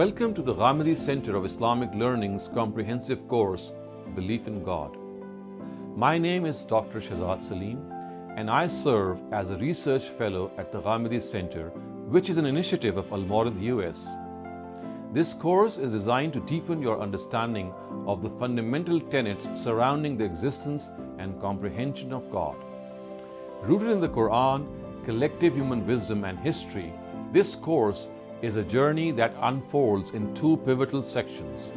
Welcome to the Ghamidi Center of Islamic Learning's comprehensive course, Belief in God. My name is Dr. Shahzad Salim, and I serve as a research fellow at the Ghamidi Center, which is an initiative of Al-Mawrid US. This course is designed to deepen your understanding of the fundamental tenets surrounding the existence and comprehension of God. Rooted in the Quran, collective human wisdom and history, this course is a journey that unfolds in two pivotal sections.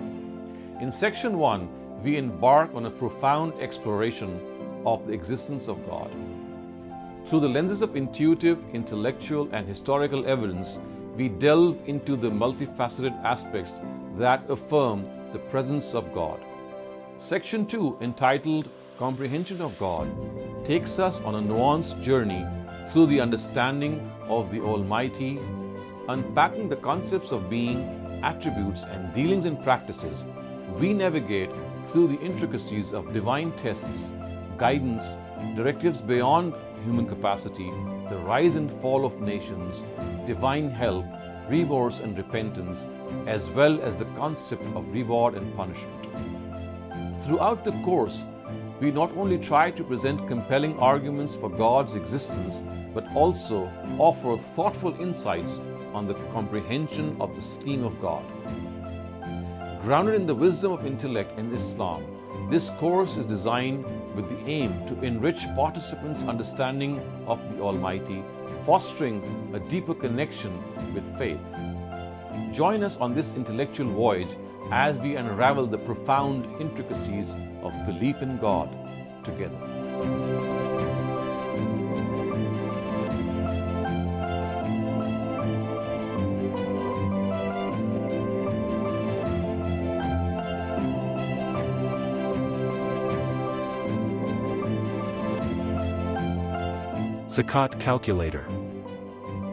In section 1, we embark on a profound exploration of the existence of God. Through the lenses of intuitive, intellectual, and historical evidence, we delve into the multifaceted aspects that affirm the presence of God. Section 2, entitled Comprehension of God, takes us on a nuanced journey through the understanding of the Almighty, unpacking the concepts of being, attributes, and dealings and practices. We navigate through the intricacies of divine tests, guidance, directives beyond human capacity, the rise and fall of nations, divine help, remorse and repentance, as well as the concept of reward and punishment. Throughout the course, we not only try to present compelling arguments for God's existence, but also offer thoughtful insights on the comprehension of the scheme of God. Grounded in the wisdom of intellect and Islam, this course is designed with the aim to enrich participants' understanding of the Almighty, fostering a deeper connection with faith. Join us on this intellectual voyage as we unravel the profound intricacies of belief in God together. Zakat Calculator.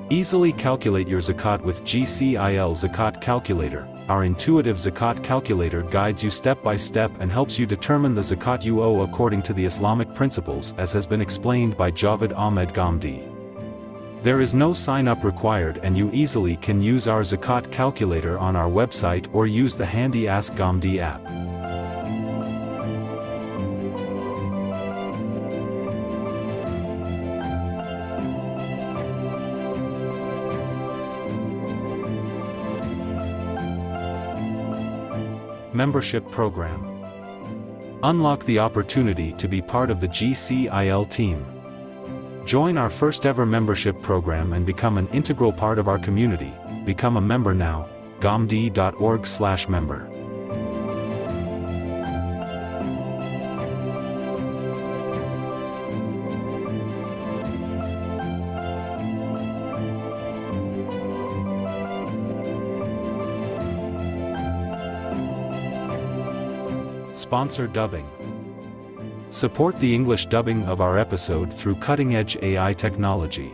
Easily calculate your zakat with GCIL Zakat Calculator. Our intuitive zakat calculator guides you step by step and helps you determine the zakat you owe according to the Islamic principles, as has been explained by Javed Ahmed Ghamidi. There is no sign-up required and you easily can use our zakat calculator on our website or use the handy Ask Ghamidi app. Membership Program. Unlock the opportunity to be part of the GCIL team. Join our first ever membership program and become an integral part of our community. Become a member now. ghamdi.org/member. Sponsor dubbing. Support the English dubbing of our episode through cutting-edge AI technology.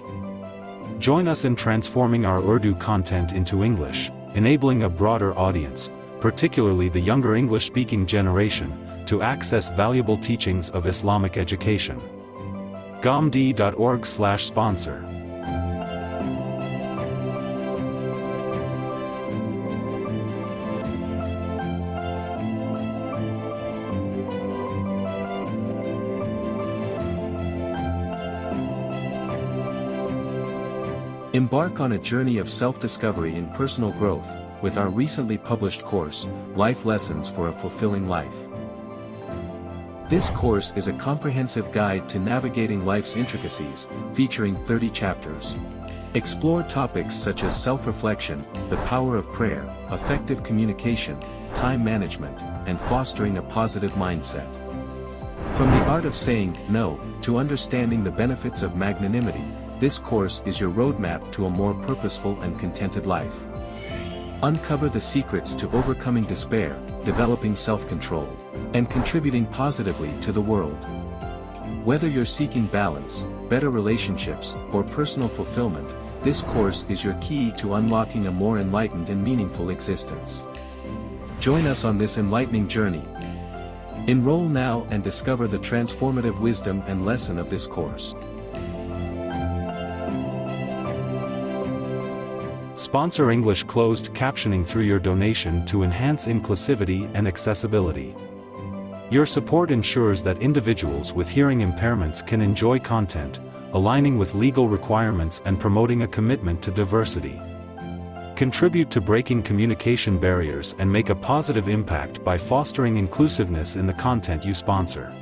Join us in transforming our Urdu content into English, enabling a broader audience, particularly the younger English-speaking generation, to access valuable teachings of Islamic education. ghamdi.org/sponsor. Embark on a journey of self-discovery and personal growth, with our recently published course, Life Lessons for a Fulfilling Life. This course is a comprehensive guide to navigating life's intricacies, featuring 30 chapters. Explore topics such as self-reflection, the power of prayer, effective communication, time management, and fostering a positive mindset. From the art of saying no to understanding the benefits of magnanimity, this course is your roadmap to a more purposeful and contented life. Uncover the secrets to overcoming despair, developing self-control, and contributing positively to the world. Whether you're seeking balance, better relationships, or personal fulfillment, this course is your key to unlocking a more enlightened and meaningful existence. Join us on this enlightening journey. Enroll now and discover the transformative wisdom and lesson of this course. Sponsor English closed captioning through your donation to enhance inclusivity and accessibility. Your support ensures that individuals with hearing impairments can enjoy content, aligning with legal requirements and promoting a commitment to diversity. Contribute to breaking communication barriers and make a positive impact by fostering inclusiveness in the content you sponsor.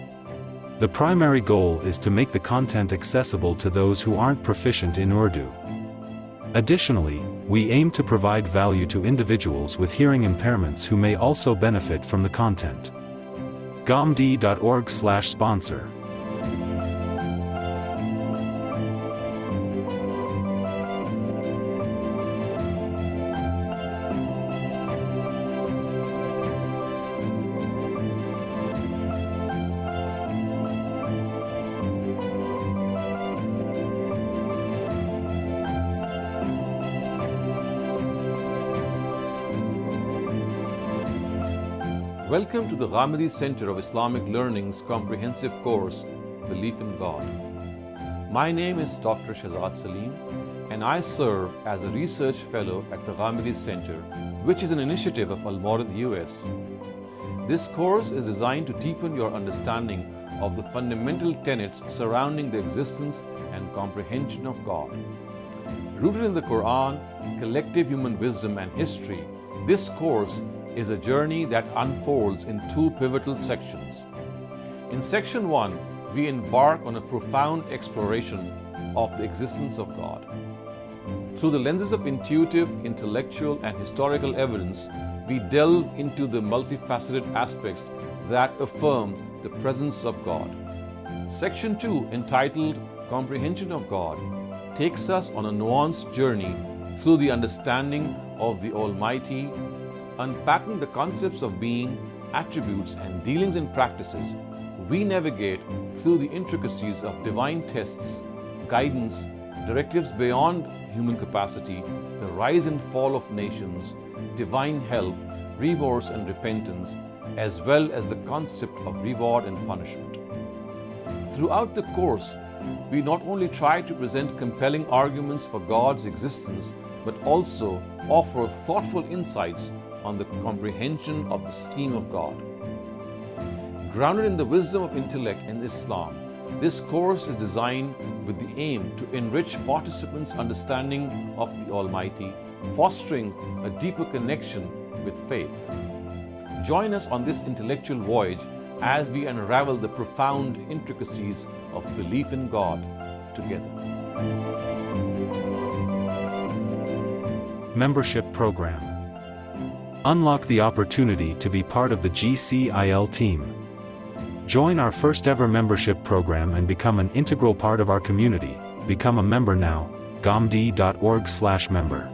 The primary goal is to make the content accessible to those who aren't proficient in Urdu. Additionally, we aim to provide value to individuals with hearing impairments who may also benefit from the content. ghamidi.org/sponsor. Welcome to the Ghamidi Center of Islamic Learning's comprehensive course, Belief in God. My name is Dr. Shahzad Salim, and I serve as a research fellow at the Ghamidi Center, which is an initiative of Al-Mawrid US. This course is designed to deepen your understanding of the fundamental tenets surrounding the existence and comprehension of God. Rooted in the Quran, collective human wisdom, and history, this course is a journey that unfolds in two pivotal sections. In Section 1, we embark on a profound exploration of the existence of God. Through the lenses of intuitive, intellectual, and historical evidence, we delve into the multifaceted aspects that affirm the presence of God. Section 2, entitled Comprehension of God, takes us on a nuanced journey through the understanding of the Almighty, unpacking the concepts of being, attributes, and dealings and practices. We navigate through the intricacies of divine tests, guidance, directives beyond human capacity, the rise and fall of nations, divine help, remorse and repentance, as well as the concept of reward and punishment. Throughout the course, we not only try to present compelling arguments for God's existence, but also offer thoughtful insights on the comprehension of the scheme of God. Grounded in the wisdom of intellect and Islam, this course is designed with the aim to enrich participants' understanding of the Almighty, fostering a deeper connection with faith. Join us on this intellectual voyage as we unravel the profound intricacies of belief in God together. Membership Program. Unlock the opportunity to be part of the GCIL team. Join our first ever membership program and become an integral part of our community. Become a member now. ghamidi.org/member.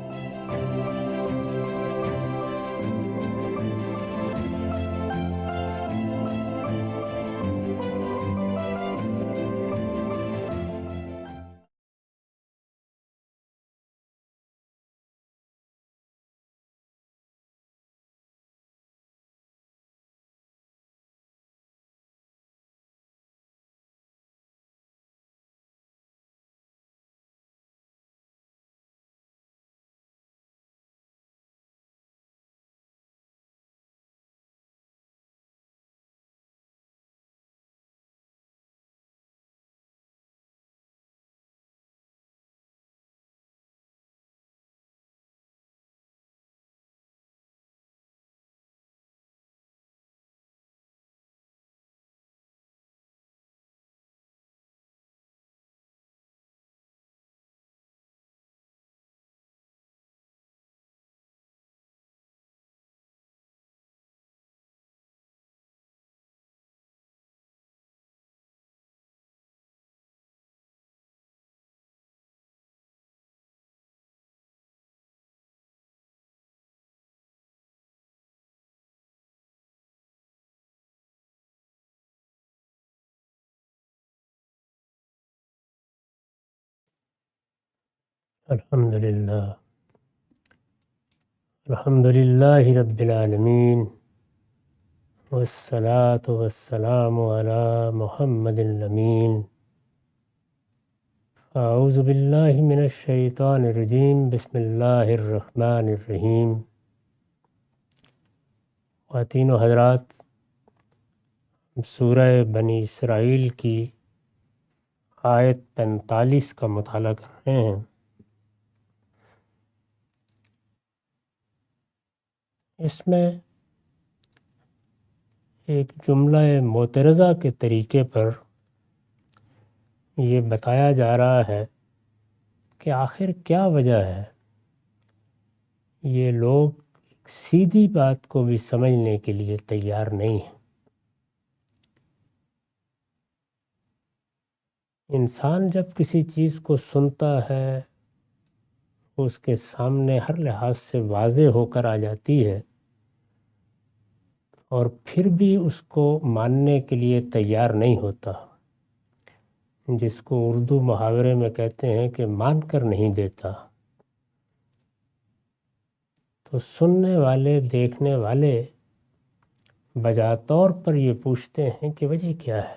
الحمدللہ رب العالمین والصلاة والسلام علی محمد الامین اعوذ باللہ من الشیطان الرجیم بسم اللہ الرحمن الرحیم۔ خواتین و حضرات، سورہ بنی اسرائیل کی آیت 45 کا مطالعہ کر رہے ہیں۔ اس میں ایک جملہ معترضہ کے طریقے پر یہ بتایا جا رہا ہے کہ آخر کیا وجہ ہے یہ لوگ سیدھی بات کو بھی سمجھنے کے لیے تیار نہیں ہیں۔ انسان جب کسی چیز کو سنتا ہے وہ اس کے سامنے ہر لحاظ سے واضح ہو کر آ جاتی ہے اور پھر بھی اس کو ماننے کے لیے تیار نہیں ہوتا، جس کو اردو محاورے میں کہتے ہیں کہ مان کر نہیں دیتا۔ تو سننے والے، دیکھنے والے بجا طور پر یہ پوچھتے ہیں کہ وجہ کیا ہے؟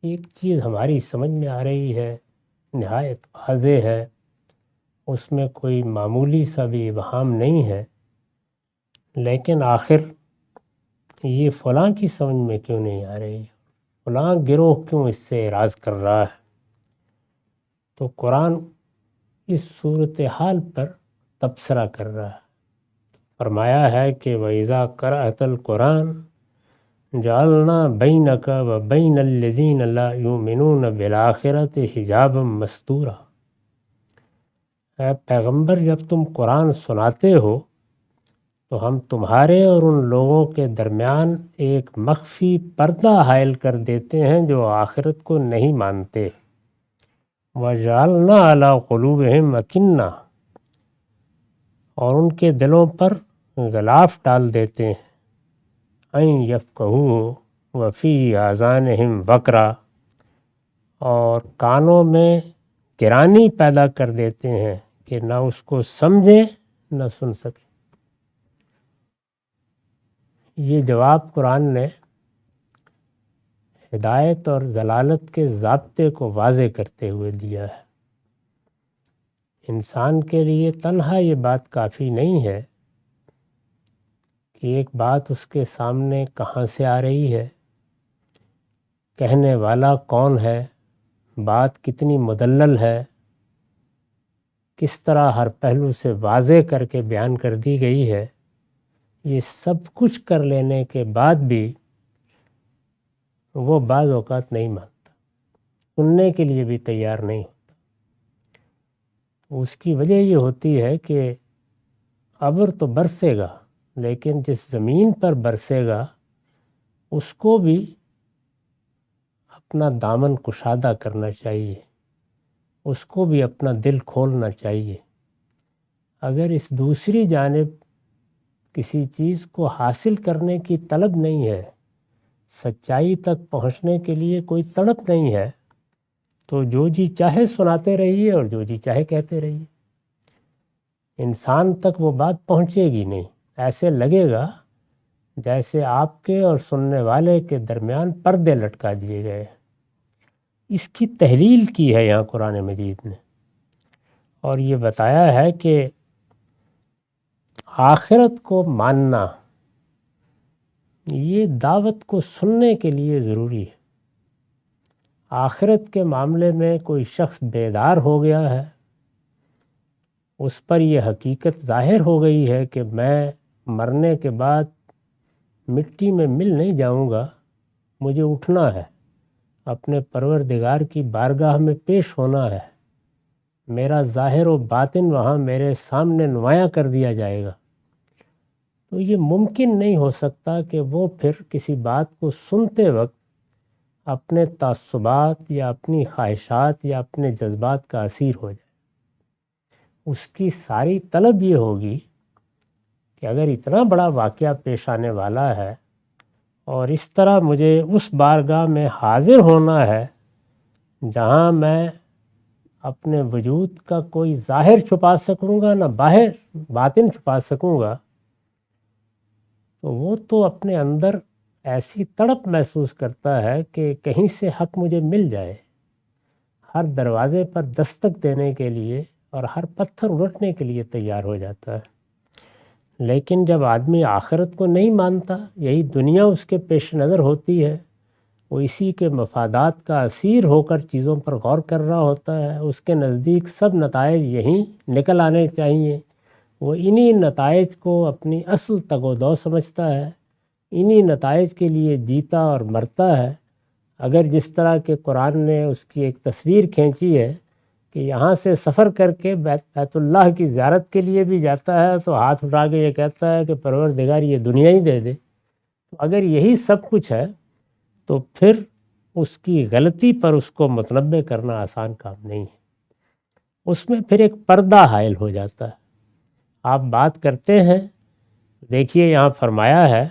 ایک چیز ہماری سمجھ میں آ رہی ہے، نہایت واضح ہے، اس میں کوئی معمولی سا بھی ابہام نہیں ہے، لیکن آخر یہ فلاں کی سمجھ میں کیوں نہیں آ رہی، فلاں گروہ کیوں اس سے اعراض کر رہا ہے؟ تو قرآن اس صورتحال پر تبصرہ کر رہا ہے۔ فرمایا ہے کہ وَإِذَا قَرَأْتَ الْقُرْآنَ جَعَلْنَا بَيْنَكَ وَبَيْنَ الَّذِينَ لَا يُؤْمِنُونَ بِالْآخِرَةِ حِجَابًا مَسْتُورًا۔ اے پیغمبر، جب تم قرآن سناتے ہو تو ہم تمہارے اور ان لوگوں کے درمیان ایک مخفی پردہ حائل کر دیتے ہیں جو آخرت کو نہیں مانتے۔ وَجَعَلْنَا عَلَىٰ قُلُوبِهِمْ أَكِنَّةً، اور ان کے دلوں پر غلاف ڈال دیتے ہیں، أَن يَفْقَهُوهُ وَفِي آذَانِهِمْ وَقْرًا، اور کانوں میں گرانی پیدا کر دیتے ہیں کہ نہ اس کو سمجھیں نہ سن سکیں۔ یہ جواب قرآن نے ہدایت اور ضلالت کے ضابطے کو واضح کرتے ہوئے دیا ہے۔ انسان کے لیے تنہا یہ بات کافی نہیں ہے کہ ایک بات اس کے سامنے کہاں سے آ رہی ہے، کہنے والا کون ہے، بات کتنی مدلل ہے، کس طرح ہر پہلو سے واضح کر کے بیان کر دی گئی ہے۔ یہ سب کچھ کر لینے کے بعد بھی وہ بعض اوقات نہیں مانتا، سننے کے لیے بھی تیار نہیں ہوتا۔ اس کی وجہ یہ ہوتی ہے کہ ابر تو برسے گا، لیکن جس زمین پر برسے گا اس کو بھی اپنا دامن کشادہ کرنا چاہیے، اس کو بھی اپنا دل کھولنا چاہیے۔ اگر اس دوسری جانب کسی چیز کو حاصل کرنے کی طلب نہیں ہے، سچائی تک پہنچنے کے لیے کوئی تڑپ نہیں ہے، تو جو جی چاہے سناتے رہیے اور جو جی چاہے کہتے رہیے، انسان تک وہ بات پہنچے گی نہیں۔ ایسے لگے گا جیسے آپ کے اور سننے والے کے درمیان پردے لٹکا دیے گئے۔ اس کی تحلیل کی ہے یہاں قرآن مجید نے، اور یہ بتایا ہے کہ آخرت کو ماننا یہ دعوت کو سننے کے لیے ضروری ہے۔ آخرت کے معاملے میں کوئی شخص بیدار ہو گیا ہے، اس پر یہ حقیقت ظاہر ہو گئی ہے کہ میں مرنے کے بعد مٹی میں مل نہیں جاؤں گا، مجھے اٹھنا ہے، اپنے پروردگار کی بارگاہ میں پیش ہونا ہے، میرا ظاہر و باطن وہاں میرے سامنے نمایاں کر دیا جائے گا۔ تو یہ ممکن نہیں ہو سکتا کہ وہ پھر کسی بات کو سنتے وقت اپنے تعصبات یا اپنی خواہشات یا اپنے جذبات کا اسیر ہو جائے۔ اس کی ساری طلب یہ ہوگی کہ اگر اتنا بڑا واقعہ پیش آنے والا ہے اور اس طرح مجھے اس بارگاہ میں حاضر ہونا ہے جہاں میں اپنے وجود کا کوئی ظاہر چھپا سکوں گا نہ باہر باطن چھپا سکوں گا، تو وہ تو اپنے اندر ایسی تڑپ محسوس کرتا ہے کہ کہیں سے حق مجھے مل جائے، ہر دروازے پر دستک دینے کے لیے اور ہر پتھر الٹنے کے لیے تیار ہو جاتا ہے۔ لیکن جب آدمی آخرت کو نہیں مانتا، یہی دنیا اس کے پیش نظر ہوتی ہے، وہ اسی کے مفادات کا اسیر ہو کر چیزوں پر غور کر رہا ہوتا ہے، اس کے نزدیک سب نتائج یہیں نکل آنے چاہیے، وہ انہی نتائج کو اپنی اصل تگ و دو سمجھتا ہے، انہی نتائج کے لیے جیتا اور مرتا ہے۔ اگر جس طرح کہ قرآن نے اس کی ایک تصویر کھینچی ہے کہ یہاں سے سفر کر کے بیت اللہ کی زیارت کے لیے بھی جاتا ہے تو ہاتھ اٹھا کے یہ کہتا ہے کہ پروردگار یہ دنیا ہی دے دے، تو اگر یہی سب کچھ ہے تو پھر اس کی غلطی پر اس کو متنبع کرنا آسان کام نہیں ہے، اس میں پھر ایک پردہ حائل ہو جاتا ہے۔ آپ بات کرتے ہیں، دیکھیے یہاں فرمایا ہے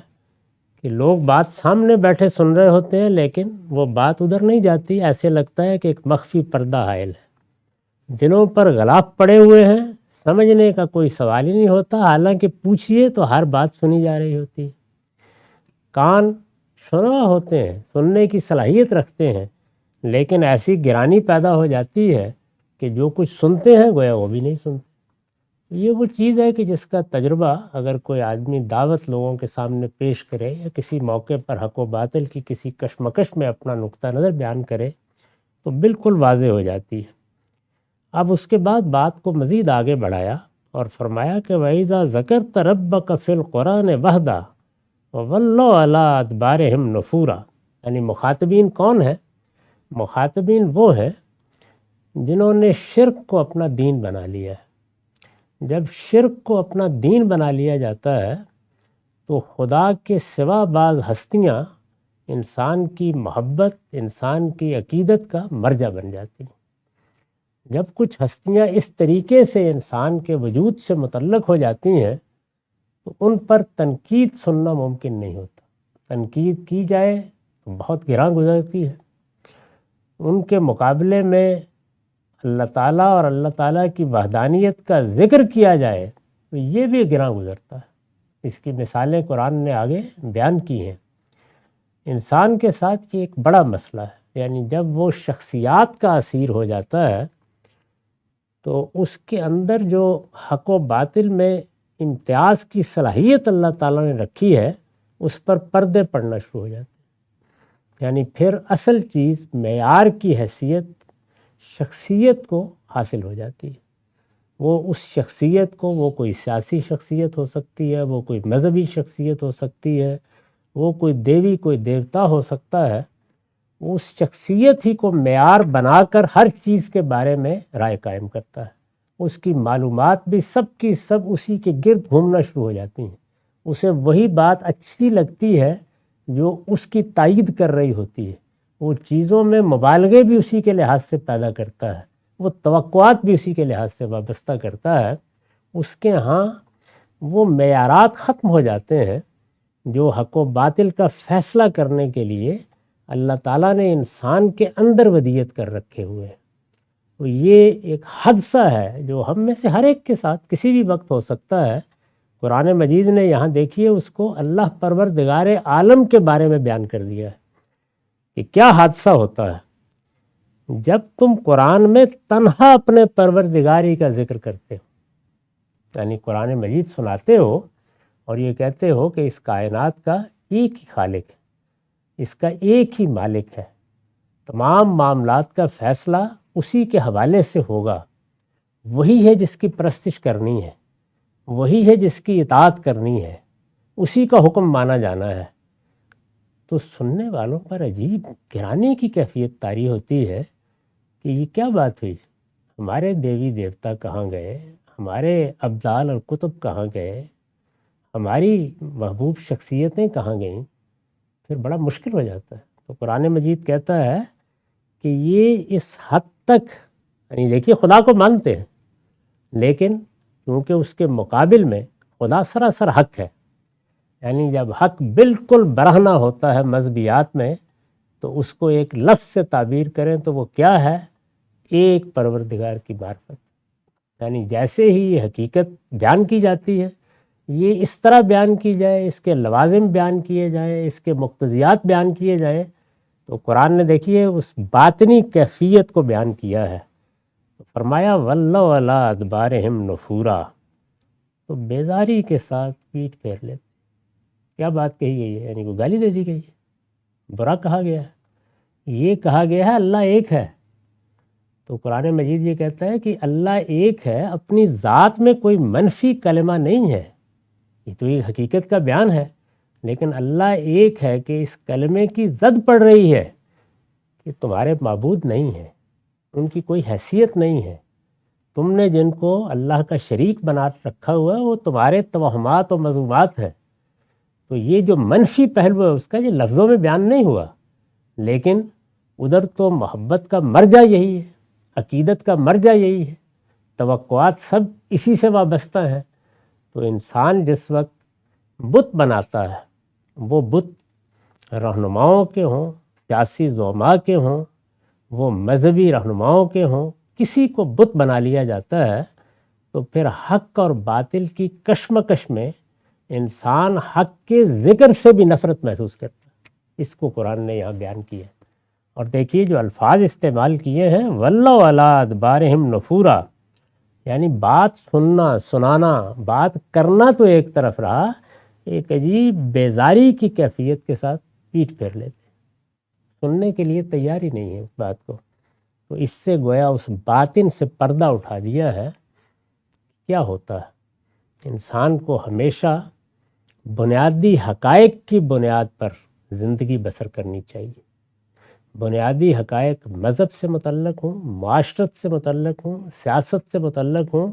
کہ لوگ بات سامنے بیٹھے سن رہے ہوتے ہیں لیکن وہ بات ادھر نہیں جاتی، ایسے لگتا ہے کہ ایک مخفی پردہ حائل ہے، دلوں پر غلاف پڑے ہوئے ہیں، سمجھنے کا کوئی سوال ہی نہیں ہوتا، حالانکہ پوچھئے تو ہر بات سنی جا رہی ہوتی ہے، کان شنوا ہوتے ہیں، سننے کی صلاحیت رکھتے ہیں، لیکن ایسی گرانی پیدا ہو جاتی ہے کہ جو کچھ سنتے ہیں گویا وہ بھی نہیں سنتے۔ یہ وہ چیز ہے کہ جس کا تجربہ اگر کوئی آدمی دعوت لوگوں کے سامنے پیش کرے یا کسی موقع پر حق و باطل کی کسی کشمکش میں اپنا نقطہ نظر بیان کرے تو بالکل واضح ہو جاتی ہے۔ اب اس کے بعد بات کو مزید آگے بڑھایا اور فرمایا کہ وَإِذَا ذَكَرْتَ رَبَّكَ فِي الْقُرْآنِ وَحْدَهُ وَوَلَّوْا عَلَىٰ أَدْبَارِهِمْ نُفُورًا، یعنی مخاطبین کون ہیں؟ مخاطبین وہ ہیں جنہوں نے شرک کو اپنا دین بنا لیا ہے۔ جب شرک کو اپنا دین بنا لیا جاتا ہے تو خدا کے سوا بعض ہستیاں انسان کی محبت، انسان کی عقیدت کا مرجع بن جاتی ہیں۔ جب کچھ ہستیاں اس طریقے سے انسان کے وجود سے متعلق ہو جاتی ہیں تو ان پر تنقید سننا ممکن نہیں ہوتا، تنقید کی جائے تو بہت گراں گزرتی ہے، ان کے مقابلے میں اللہ تعالیٰ اور اللہ تعالیٰ کی وحدانیت کا ذکر کیا جائے تو یہ بھی گراں گزرتا ہے۔ اس کی مثالیں قرآن نے آگے بیان کی ہیں۔ انسان کے ساتھ یہ ایک بڑا مسئلہ ہے، یعنی جب وہ شخصیات کا اسیر ہو جاتا ہے تو اس کے اندر جو حق و باطل میں امتیاز کی صلاحیت اللہ تعالیٰ نے رکھی ہے اس پر پردے پڑنا شروع ہو جاتے ہیں، یعنی پھر اصل چیز معیار کی حیثیت شخصیت کو حاصل ہو جاتی ہے۔ وہ اس شخصیت کو، وہ کوئی سیاسی شخصیت ہو سکتی ہے، وہ کوئی مذہبی شخصیت ہو سکتی ہے، وہ کوئی دیوی کوئی دیوتا ہو سکتا ہے، اس شخصیت ہی کو معیار بنا کر ہر چیز کے بارے میں رائے قائم کرتا ہے، اس کی معلومات بھی سب کی سب اسی کے گرد گھومنا شروع ہو جاتی ہیں، اسے وہی بات اچھی لگتی ہے جو اس کی تائید کر رہی ہوتی ہے، وہ چیزوں میں مبالغے بھی اسی کے لحاظ سے پیدا کرتا ہے، وہ توقعات بھی اسی کے لحاظ سے وابستہ کرتا ہے، اس کے ہاں وہ معیارات ختم ہو جاتے ہیں جو حق و باطل کا فیصلہ کرنے کے لیے اللہ تعالیٰ نے انسان کے اندر ودیت کر رکھے ہوئے ہیں۔ تو یہ ایک حادثہ ہے جو ہم میں سے ہر ایک کے ساتھ کسی بھی وقت ہو سکتا ہے۔ قرآن مجید نے یہاں دیکھیے اس کو اللہ پروردگار عالم کے بارے میں بیان کر دیا ہے کہ کیا حادثہ ہوتا ہے جب تم قرآن میں تنہا اپنے پروردگاری کا ذکر کرتے ہو، یعنی قرآن مجید سناتے ہو اور یہ کہتے ہو کہ اس کائنات کا ایک ہی خالق ہے، اس کا ایک ہی مالک ہے، تمام معاملات کا فیصلہ اسی کے حوالے سے ہوگا، وہی ہے جس کی پرستش کرنی ہے، وہی ہے جس کی اطاعت کرنی ہے، اسی کا حکم مانا جانا ہے، تو سننے والوں پر عجیب گرانے کی کیفیت طاری ہوتی ہے کہ یہ کیا بات ہوئی، ہمارے دیوی دیوتا کہاں گئے، ہمارے ابدال اور کتب کہاں گئے، ہماری محبوب شخصیتیں کہاں گئیں، پھر بڑا مشکل ہو جاتا ہے۔ تو قرآن مجید کہتا ہے کہ یہ اس حد تک، یعنی دیکھیے خدا کو مانتے ہیں لیکن کیونکہ اس کے مقابل میں خدا سراسر حق ہے، یعنی جب حق بالکل برہنہ ہوتا ہے مذہبیات میں تو اس کو ایک لفظ سے تعبیر کریں تو وہ کیا ہے ایک پروردگار کی معرفت، یعنی جیسے ہی یہ حقیقت بیان کی جاتی ہے، یہ اس طرح بیان کی جائے، اس کے لوازم بیان کیے جائیں، اس کے مقتضیات بیان کیے جائیں، تو قرآن نے دیکھیے اس باطنی کیفیت کو بیان کیا ہے۔ فرمایا وَلَّوْ عَلَىٰ أَدْبَارِهِمْ نُفُورًا، تو بیزاری کے ساتھ پیٹھ پھیر لیتے۔ کیا بات کہی گئی ہے؟ یعنی کوئی گالی دے دی گئی ہے، برا کہا گیا ہے، یہ کہا گیا ہے اللہ ایک ہے۔ تو قرآن مجید یہ کہتا ہے کہ اللہ ایک ہے، اپنی ذات میں کوئی منفی کلمہ نہیں ہے، یہ تو ایک حقیقت کا بیان ہے، لیکن اللہ ایک ہے کہ اس کلمے کی زد پڑ رہی ہے کہ تمہارے معبود نہیں ہیں، ان کی کوئی حیثیت نہیں ہے، تم نے جن کو اللہ کا شریک بنا رکھا ہوا ہے وہ تمہارے توہمات و مذمومات ہیں۔ تو یہ جو منفی پہلو ہے اس کا یہ لفظوں میں بیان نہیں ہوا، لیکن ادھر تو محبت کا مرجع یہی ہے، عقیدت کا مرجع یہی ہے، توقعات سب اسی سے وابستہ ہیں۔ تو انسان جس وقت بت بناتا ہے، وہ بت رہنماؤں کے ہوں، سیاسی زعماء کے ہوں، وہ مذہبی رہنماؤں کے ہوں، کسی کو بت بنا لیا جاتا ہے تو پھر حق اور باطل کی کشمکش میں انسان حق کے ذکر سے بھی نفرت محسوس کرتا ہے۔ اس کو قرآن نے یہاں بیان کیا ہے۔ اور دیکھیے جو الفاظ استعمال کیے ہیں وَلَّوْ عَلَىٰ أَدْبَارِهِمْ نُفُورًا، یعنی بات سننا سنانا، بات کرنا تو ایک طرف رہا، ایک عجیب بیزاری کی کیفیت کے ساتھ پیٹھ پھیر لیتے، سننے کے لیے تیار ہی نہیں ہے اس بات کو۔ تو اس سے گویا اس باطن سے پردہ اٹھا دیا ہے۔ کیا ہوتا ہے؟ انسان کو ہمیشہ بنیادی حقائق کی بنیاد پر زندگی بسر کرنی چاہیے۔ بنیادی حقائق مذہب سے متعلق ہوں، معاشرت سے متعلق ہوں، سیاست سے متعلق ہوں،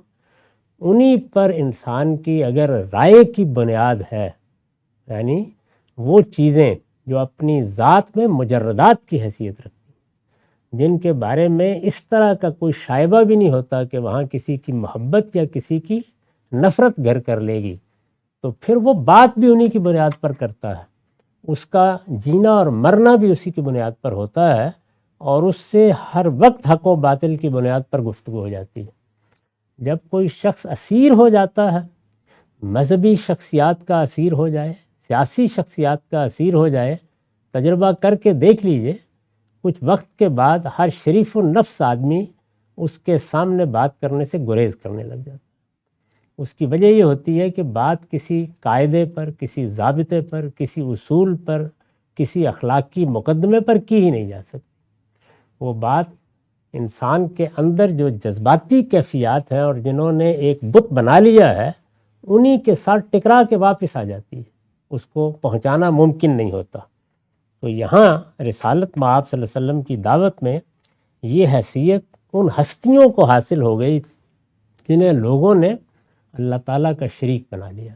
انہی پر انسان کی اگر رائے کی بنیاد ہے، یعنی وہ چیزیں جو اپنی ذات میں مجردات کی حیثیت رکھتی ہیں، جن کے بارے میں اس طرح کا کوئی شائبہ بھی نہیں ہوتا کہ وہاں کسی کی محبت یا کسی کی نفرت گھر کر لے گی، تو پھر وہ بات بھی انہی کی بنیاد پر کرتا ہے، اس کا جینا اور مرنا بھی اسی کی بنیاد پر ہوتا ہے، اور اس سے ہر وقت حق و باطل کی بنیاد پر گفتگو ہو جاتی ہے۔ جب کوئی شخص اسیر ہو جاتا ہے، مذہبی شخصیات کا اسیر ہو جائے، سیاسی شخصیات کا اسیر ہو جائے، تجربہ کر کے دیکھ لیجئے، کچھ وقت کے بعد ہر شریف النفس آدمی اس کے سامنے بات کرنے سے گریز کرنے لگ جاتا ہے۔ اس کی وجہ یہ ہوتی ہے کہ بات کسی قاعدے پر، کسی ضابطے پر، کسی اصول پر، کسی اخلاقی مقدمے پر کی ہی نہیں جا سکتی۔ وہ بات انسان کے اندر جو جذباتی کیفیات ہیں اور جنہوں نے ایک بت بنا لیا ہے، انہی کے ساتھ ٹکرا کے واپس آ جاتی ہے، اس کو پہنچانا ممکن نہیں ہوتا۔ تو یہاں رسالت مآب صلی اللہ علیہ وسلم کی دعوت میں یہ حیثیت ان ہستیوں کو حاصل ہو گئی جنہیں لوگوں نے اللہ تعالیٰ کا شریک بنا لیا،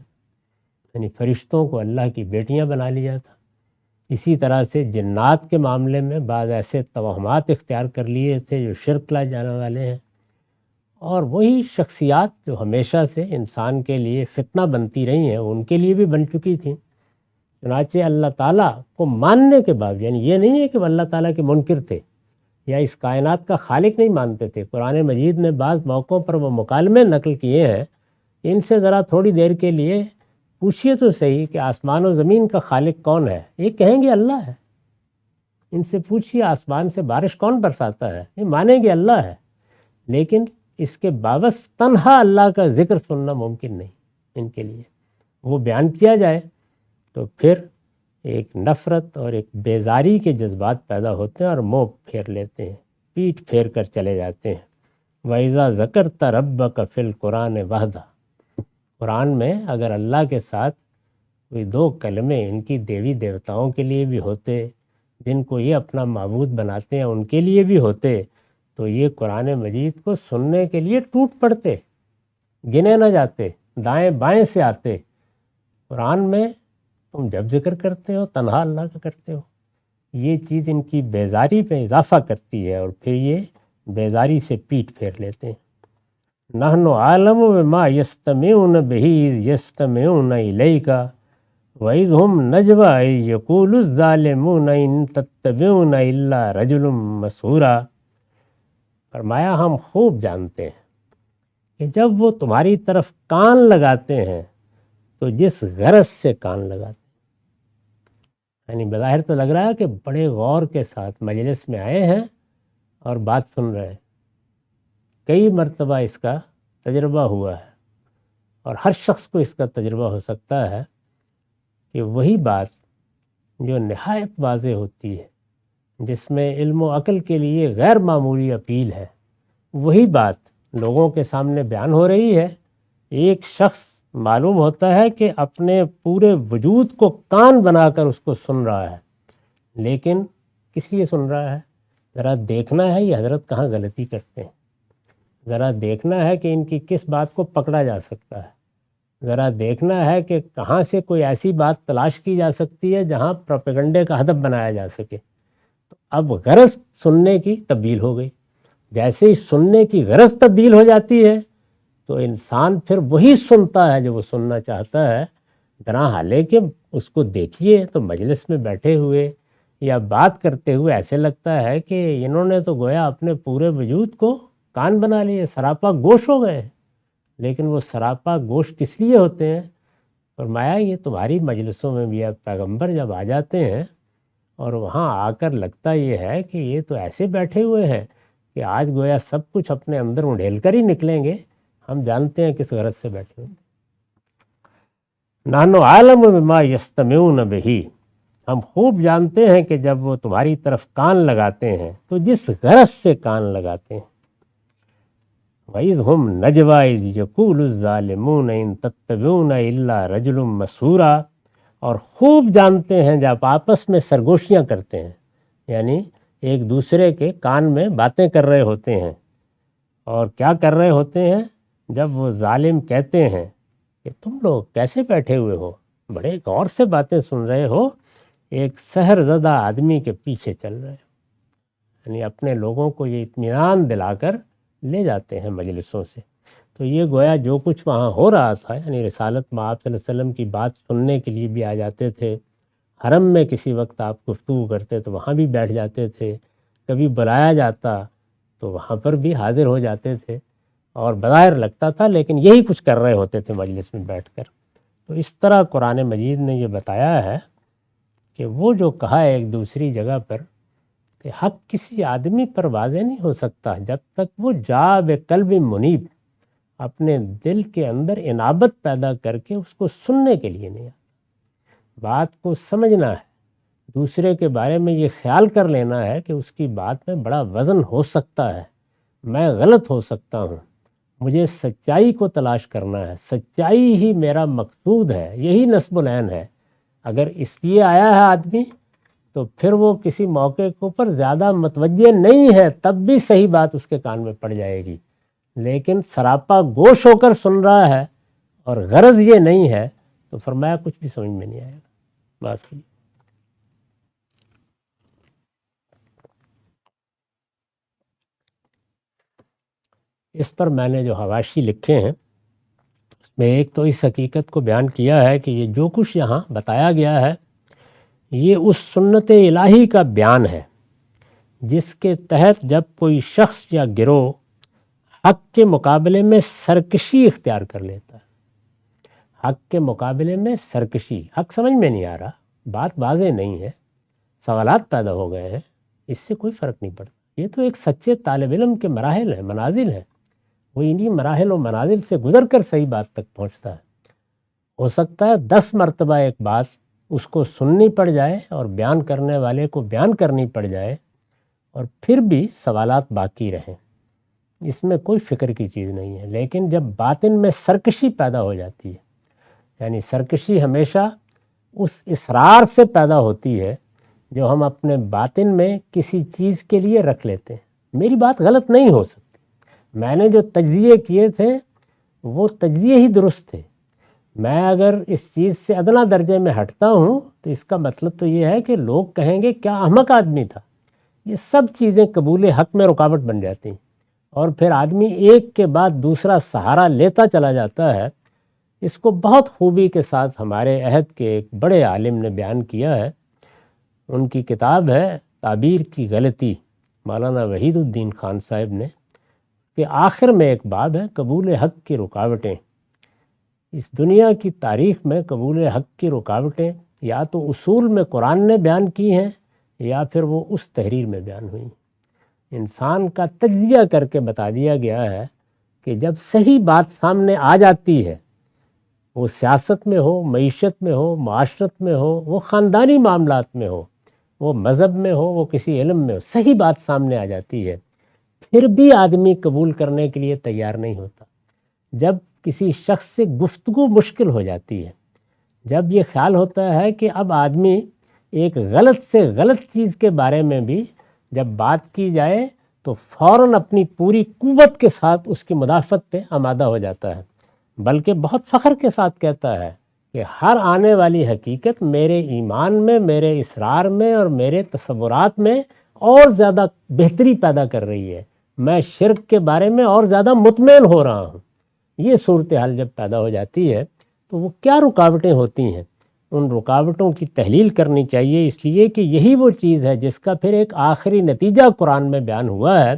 یعنی فرشتوں کو اللہ کی بیٹیاں بنا لیا تھا۔ اسی طرح سے جنات کے معاملے میں بعض ایسے توہمات اختیار کر لیے تھے جو شرک لائے جانے والے ہیں، اور وہی شخصیات جو ہمیشہ سے انسان کے لیے فتنہ بنتی رہی ہیں ان کے لیے بھی بن چکی تھیں۔ چنانچہ اللہ تعالیٰ کو ماننے کے بعد، یعنی یہ نہیں ہے کہ وہ اللہ تعالیٰ کے منکر تھے یا اس کائنات کا خالق نہیں مانتے تھے۔ قرآن مجید نے بعض موقعوں پر وہ مکالمے نقل کیے ہیں، ان سے ذرا تھوڑی دیر کے لیے پوچھئے تو صحیح کہ آسمان و زمین کا خالق کون ہے؟ یہ کہیں گے اللہ ہے۔ ان سے پوچھئے آسمان سے بارش کون برساتا ہے؟ یہ مانیں گے اللہ ہے، لیکن اس کے باوجود تنہا اللہ کا ذکر سننا ممکن نہیں ان کے لیے۔ وہ بیان کیا جائے تو پھر ایک نفرت اور ایک بیزاری کے جذبات پیدا ہوتے ہیں اور منہ پھیر لیتے ہیں، پیٹھ پھیر کر چلے جاتے ہیں۔ وَإِذَا ذَكَرْتَ رَبَّكَ فِي الْقُرْآنِ وَحْدَهُ، قرآن میں اگر اللہ کے ساتھ کوئی دو کلمے ان کی دیوی دیوتاؤں کے لیے بھی ہوتے، جن کو یہ اپنا معبود بناتے ہیں ان کے لیے بھی ہوتے، تو یہ قرآن مجید کو سننے کے لیے ٹوٹ پڑتے، گنے نہ جاتے، دائیں بائیں سے آتے۔ قرآن میں تم جب ذکر کرتے ہو تنہا اللہ کا کرتے ہو، یہ چیز ان کی بیزاری پہ اضافہ کرتی ہے، اور پھر یہ بیزاری سے پیٹھ پھیر لیتے ہیں۔ نحن عالم بما یستمعون بہ اذ یستمعون الیک وَإِذْ هُمْ نَجْوَىٰ إِذْ يَقُولُ الظَّالِمُونَ إِن تَتَّبِعُونَ إِلَّا رَجُلًا مَّسْحُورًا۔ فرمایا ہم خوب جانتے ہیں کہ جب وہ تمہاری طرف کان لگاتے ہیں تو جس غرض سے کان لگاتے ہیں، یعنی بظاہر تو لگ رہا ہے کہ بڑے غور کے ساتھ مجلس میں آئے ہیں اور بات سن رہے ہیں. کئی مرتبہ اس کا تجربہ ہوا ہے اور ہر شخص کو اس کا تجربہ ہو سکتا ہے کہ وہی بات جو نہایت واضح ہوتی ہے، جس میں علم و عقل کے لیے غیر معمولی اپیل ہے، وہی بات لوگوں کے سامنے بیان ہو رہی ہے. ایک شخص معلوم ہوتا ہے کہ اپنے پورے وجود کو کان بنا کر اس کو سن رہا ہے، لیکن کس لیے سن رہا ہے؟ ذرا دیکھنا ہے یہ حضرت کہاں غلطی کرتے ہیں، ذرا دیکھنا ہے کہ ان کی کس بات کو پکڑا جا سکتا ہے، ذرا دیکھنا ہے کہ کہاں سے کوئی ایسی بات تلاش کی جا سکتی ہے جہاں پروپیگنڈے کا ہدف بنایا جا سکے. تو اب غرض سننے کی تبدیل ہو گئی. جیسے ہی سننے کی غرض تبدیل ہو جاتی ہے تو انسان پھر وہی سنتا ہے جو وہ سننا چاہتا ہے. ذرا حالانکہ اس کو دیکھیے تو مجلس میں بیٹھے ہوئے یا بات کرتے ہوئے ایسے لگتا ہے کہ انہوں نے تو گویا اپنے پورے وجود کو کان بنا لیے، سراپا گوش ہو گئے ہیں. لیکن وہ سراپا گوش کس لیے ہوتے ہیں؟ فرمایا یہ تمہاری مجلسوں میں بھی اب پیغمبر جب آ جاتے ہیں اور وہاں آ کر لگتا یہ ہے کہ یہ تو ایسے بیٹھے ہوئے ہیں کہ آج گویا سب کچھ اپنے اندر اڑھیل کر ہی نکلیں گے. ہم جانتے ہیں کس غرض سے بیٹھے ہوئے. نحن عالم بما یستمعون بہ، ہم خوب جانتے ہیں کہ جب وہ تمہاری طرف کان لگاتے ہیں تو جس غرض سے کان لگاتے ہیں. وَإِذْ هُمْ نَجْوَىٰ إِذْ يَقُولُ الظَّالِمُونَ إِن تَتَّبِعُونَ إِلَّا رَجُلٌ مَّسْحُورًا، اور خوب جانتے ہیں جب آپس میں سرگوشیاں کرتے ہیں، یعنی ایک دوسرے کے کان میں باتیں کر رہے ہوتے ہیں. اور کیا کر رہے ہوتے ہیں؟ جب وہ ظالم کہتے ہیں کہ تم لوگ کیسے بیٹھے ہوئے ہو، بڑے غور سے باتیں سن رہے ہو، ایک سحر زدہ آدمی کے پیچھے چل رہے ہو. یعنی اپنے لوگوں کو یہ اطمینان دلا کر لے جاتے ہیں مجلسوں سے. تو یہ گویا جو کچھ وہاں ہو رہا تھا، یعنی رسالت میں آپ صلی اللہ علیہ وسلم کی بات سننے کے لیے بھی آ جاتے تھے. حرم میں کسی وقت آپ گفتگو کرتے تو وہاں بھی بیٹھ جاتے تھے، کبھی بلایا جاتا تو وہاں پر بھی حاضر ہو جاتے تھے، اور بظاہر لگتا تھا لیکن یہی کچھ کر رہے ہوتے تھے مجلس میں بیٹھ کر. تو اس طرح قرآن مجید نے یہ بتایا ہے کہ وہ جو کہا ہے ایک دوسری جگہ پر کہ حق کسی آدمی پر واضح نہیں ہو سکتا جب تک وہ جا بقلب منیب، اپنے دل کے اندر انابت پیدا کر کے اس کو سننے کے لیے نہیں آتا. بات کو سمجھنا ہے، دوسرے کے بارے میں یہ خیال کر لینا ہے کہ اس کی بات میں بڑا وزن ہو سکتا ہے، میں غلط ہو سکتا ہوں، مجھے سچائی کو تلاش کرنا ہے، سچائی ہی میرا مقصود ہے، یہی نصب العین ہے. اگر اس لیے آیا ہے آدمی تو پھر وہ کسی موقع کے اوپر زیادہ متوجہ نہیں ہے، تب بھی صحیح بات اس کے کان میں پڑ جائے گی. لیکن سراپا گوش ہو کر سن رہا ہے اور غرض یہ نہیں ہے تو فرمایا کچھ بھی سمجھ میں نہیں آئے گا. بات کیجیے. اس پر میں نے جو حواشی لکھے ہیں اس میں ایک تو اس حقیقت کو بیان کیا ہے کہ یہ جو کچھ یہاں بتایا گیا ہے یہ اس سنت الہی کا بیان ہے جس کے تحت جب کوئی شخص یا گروہ حق کے مقابلے میں سرکشی اختیار کر لیتا ہے، حق کے مقابلے میں سرکشی، حق سمجھ میں نہیں آ رہا، بات واضح نہیں ہے، سوالات پیدا ہو گئے ہیں، اس سے کوئی فرق نہیں پڑتا. یہ تو ایک سچے طالب علم کے مراحل ہیں، منازل ہیں، وہ انہی مراحل و منازل سے گزر کر صحیح بات تک پہنچتا ہے. ہو سکتا ہے 10 مرتبہ ایک بات اس کو سننی پڑ جائے اور بیان کرنے والے کو بیان کرنی پڑ جائے اور پھر بھی سوالات باقی رہیں، اس میں کوئی فکر کی چیز نہیں ہے. لیکن جب باطن میں سرکشی پیدا ہو جاتی ہے، یعنی سرکشی ہمیشہ اس اصرار سے پیدا ہوتی ہے جو ہم اپنے باطن میں کسی چیز کے لیے رکھ لیتے ہیں. میری بات غلط نہیں ہو سکتی، میں نے جو تجزیے کیے تھے وہ تجزیے ہی درست تھے، میں اگر اس چیز سے ادنا درجے میں ہٹتا ہوں تو اس کا مطلب تو یہ ہے کہ لوگ کہیں گے کیا احمق آدمی تھا. یہ سب چیزیں قبول حق میں رکاوٹ بن جاتی ہیں اور پھر آدمی ایک کے بعد دوسرا سہارا لیتا چلا جاتا ہے. اس کو بہت خوبی کے ساتھ ہمارے عہد کے ایک بڑے عالم نے بیان کیا ہے. ان کی کتاب ہے تعبیر کی غلطی، مولانا وحید الدین خان صاحب نے کہ آخر میں ایک باب ہے قبول حق کی رکاوٹیں۔ اس دنیا کی تاریخ میں قبول حق کی رکاوٹیں یا تو اصول میں قرآن نے بیان کی ہیں یا پھر وہ اس تحریر میں بیان ہوئی۔ انسان کا تجزیہ کر کے بتا دیا گیا ہے کہ جب صحیح بات سامنے آ جاتی ہے، وہ سیاست میں ہو، معیشت میں ہو، معاشرت میں ہو، وہ خاندانی معاملات میں ہو، وہ مذہب میں ہو، وہ کسی علم میں ہو، صحیح بات سامنے آ جاتی ہے، پھر بھی آدمی قبول کرنے کے لیے تیار نہیں ہوتا۔ جب کسی شخص سے گفتگو مشکل ہو جاتی ہے، جب یہ خیال ہوتا ہے کہ اب آدمی ایک غلط سے غلط چیز کے بارے میں بھی جب بات کی جائے تو فوراً اپنی پوری قوت کے ساتھ اس کی مدافعت پہ آمادہ ہو جاتا ہے، بلکہ بہت فخر کے ساتھ کہتا ہے کہ ہر آنے والی حقیقت میرے ایمان میں، میرے اسرار میں اور میرے تصورات میں اور زیادہ بہتری پیدا کر رہی ہے، میں شرک کے بارے میں اور زیادہ مطمئن ہو رہا ہوں۔ یہ صورتحال جب پیدا ہو جاتی ہے تو وہ کیا رکاوٹیں ہوتی ہیں، ان رکاوٹوں کی تحلیل کرنی چاہیے، اس لیے کہ یہی وہ چیز ہے جس کا پھر ایک آخری نتیجہ قرآن میں بیان ہوا ہے،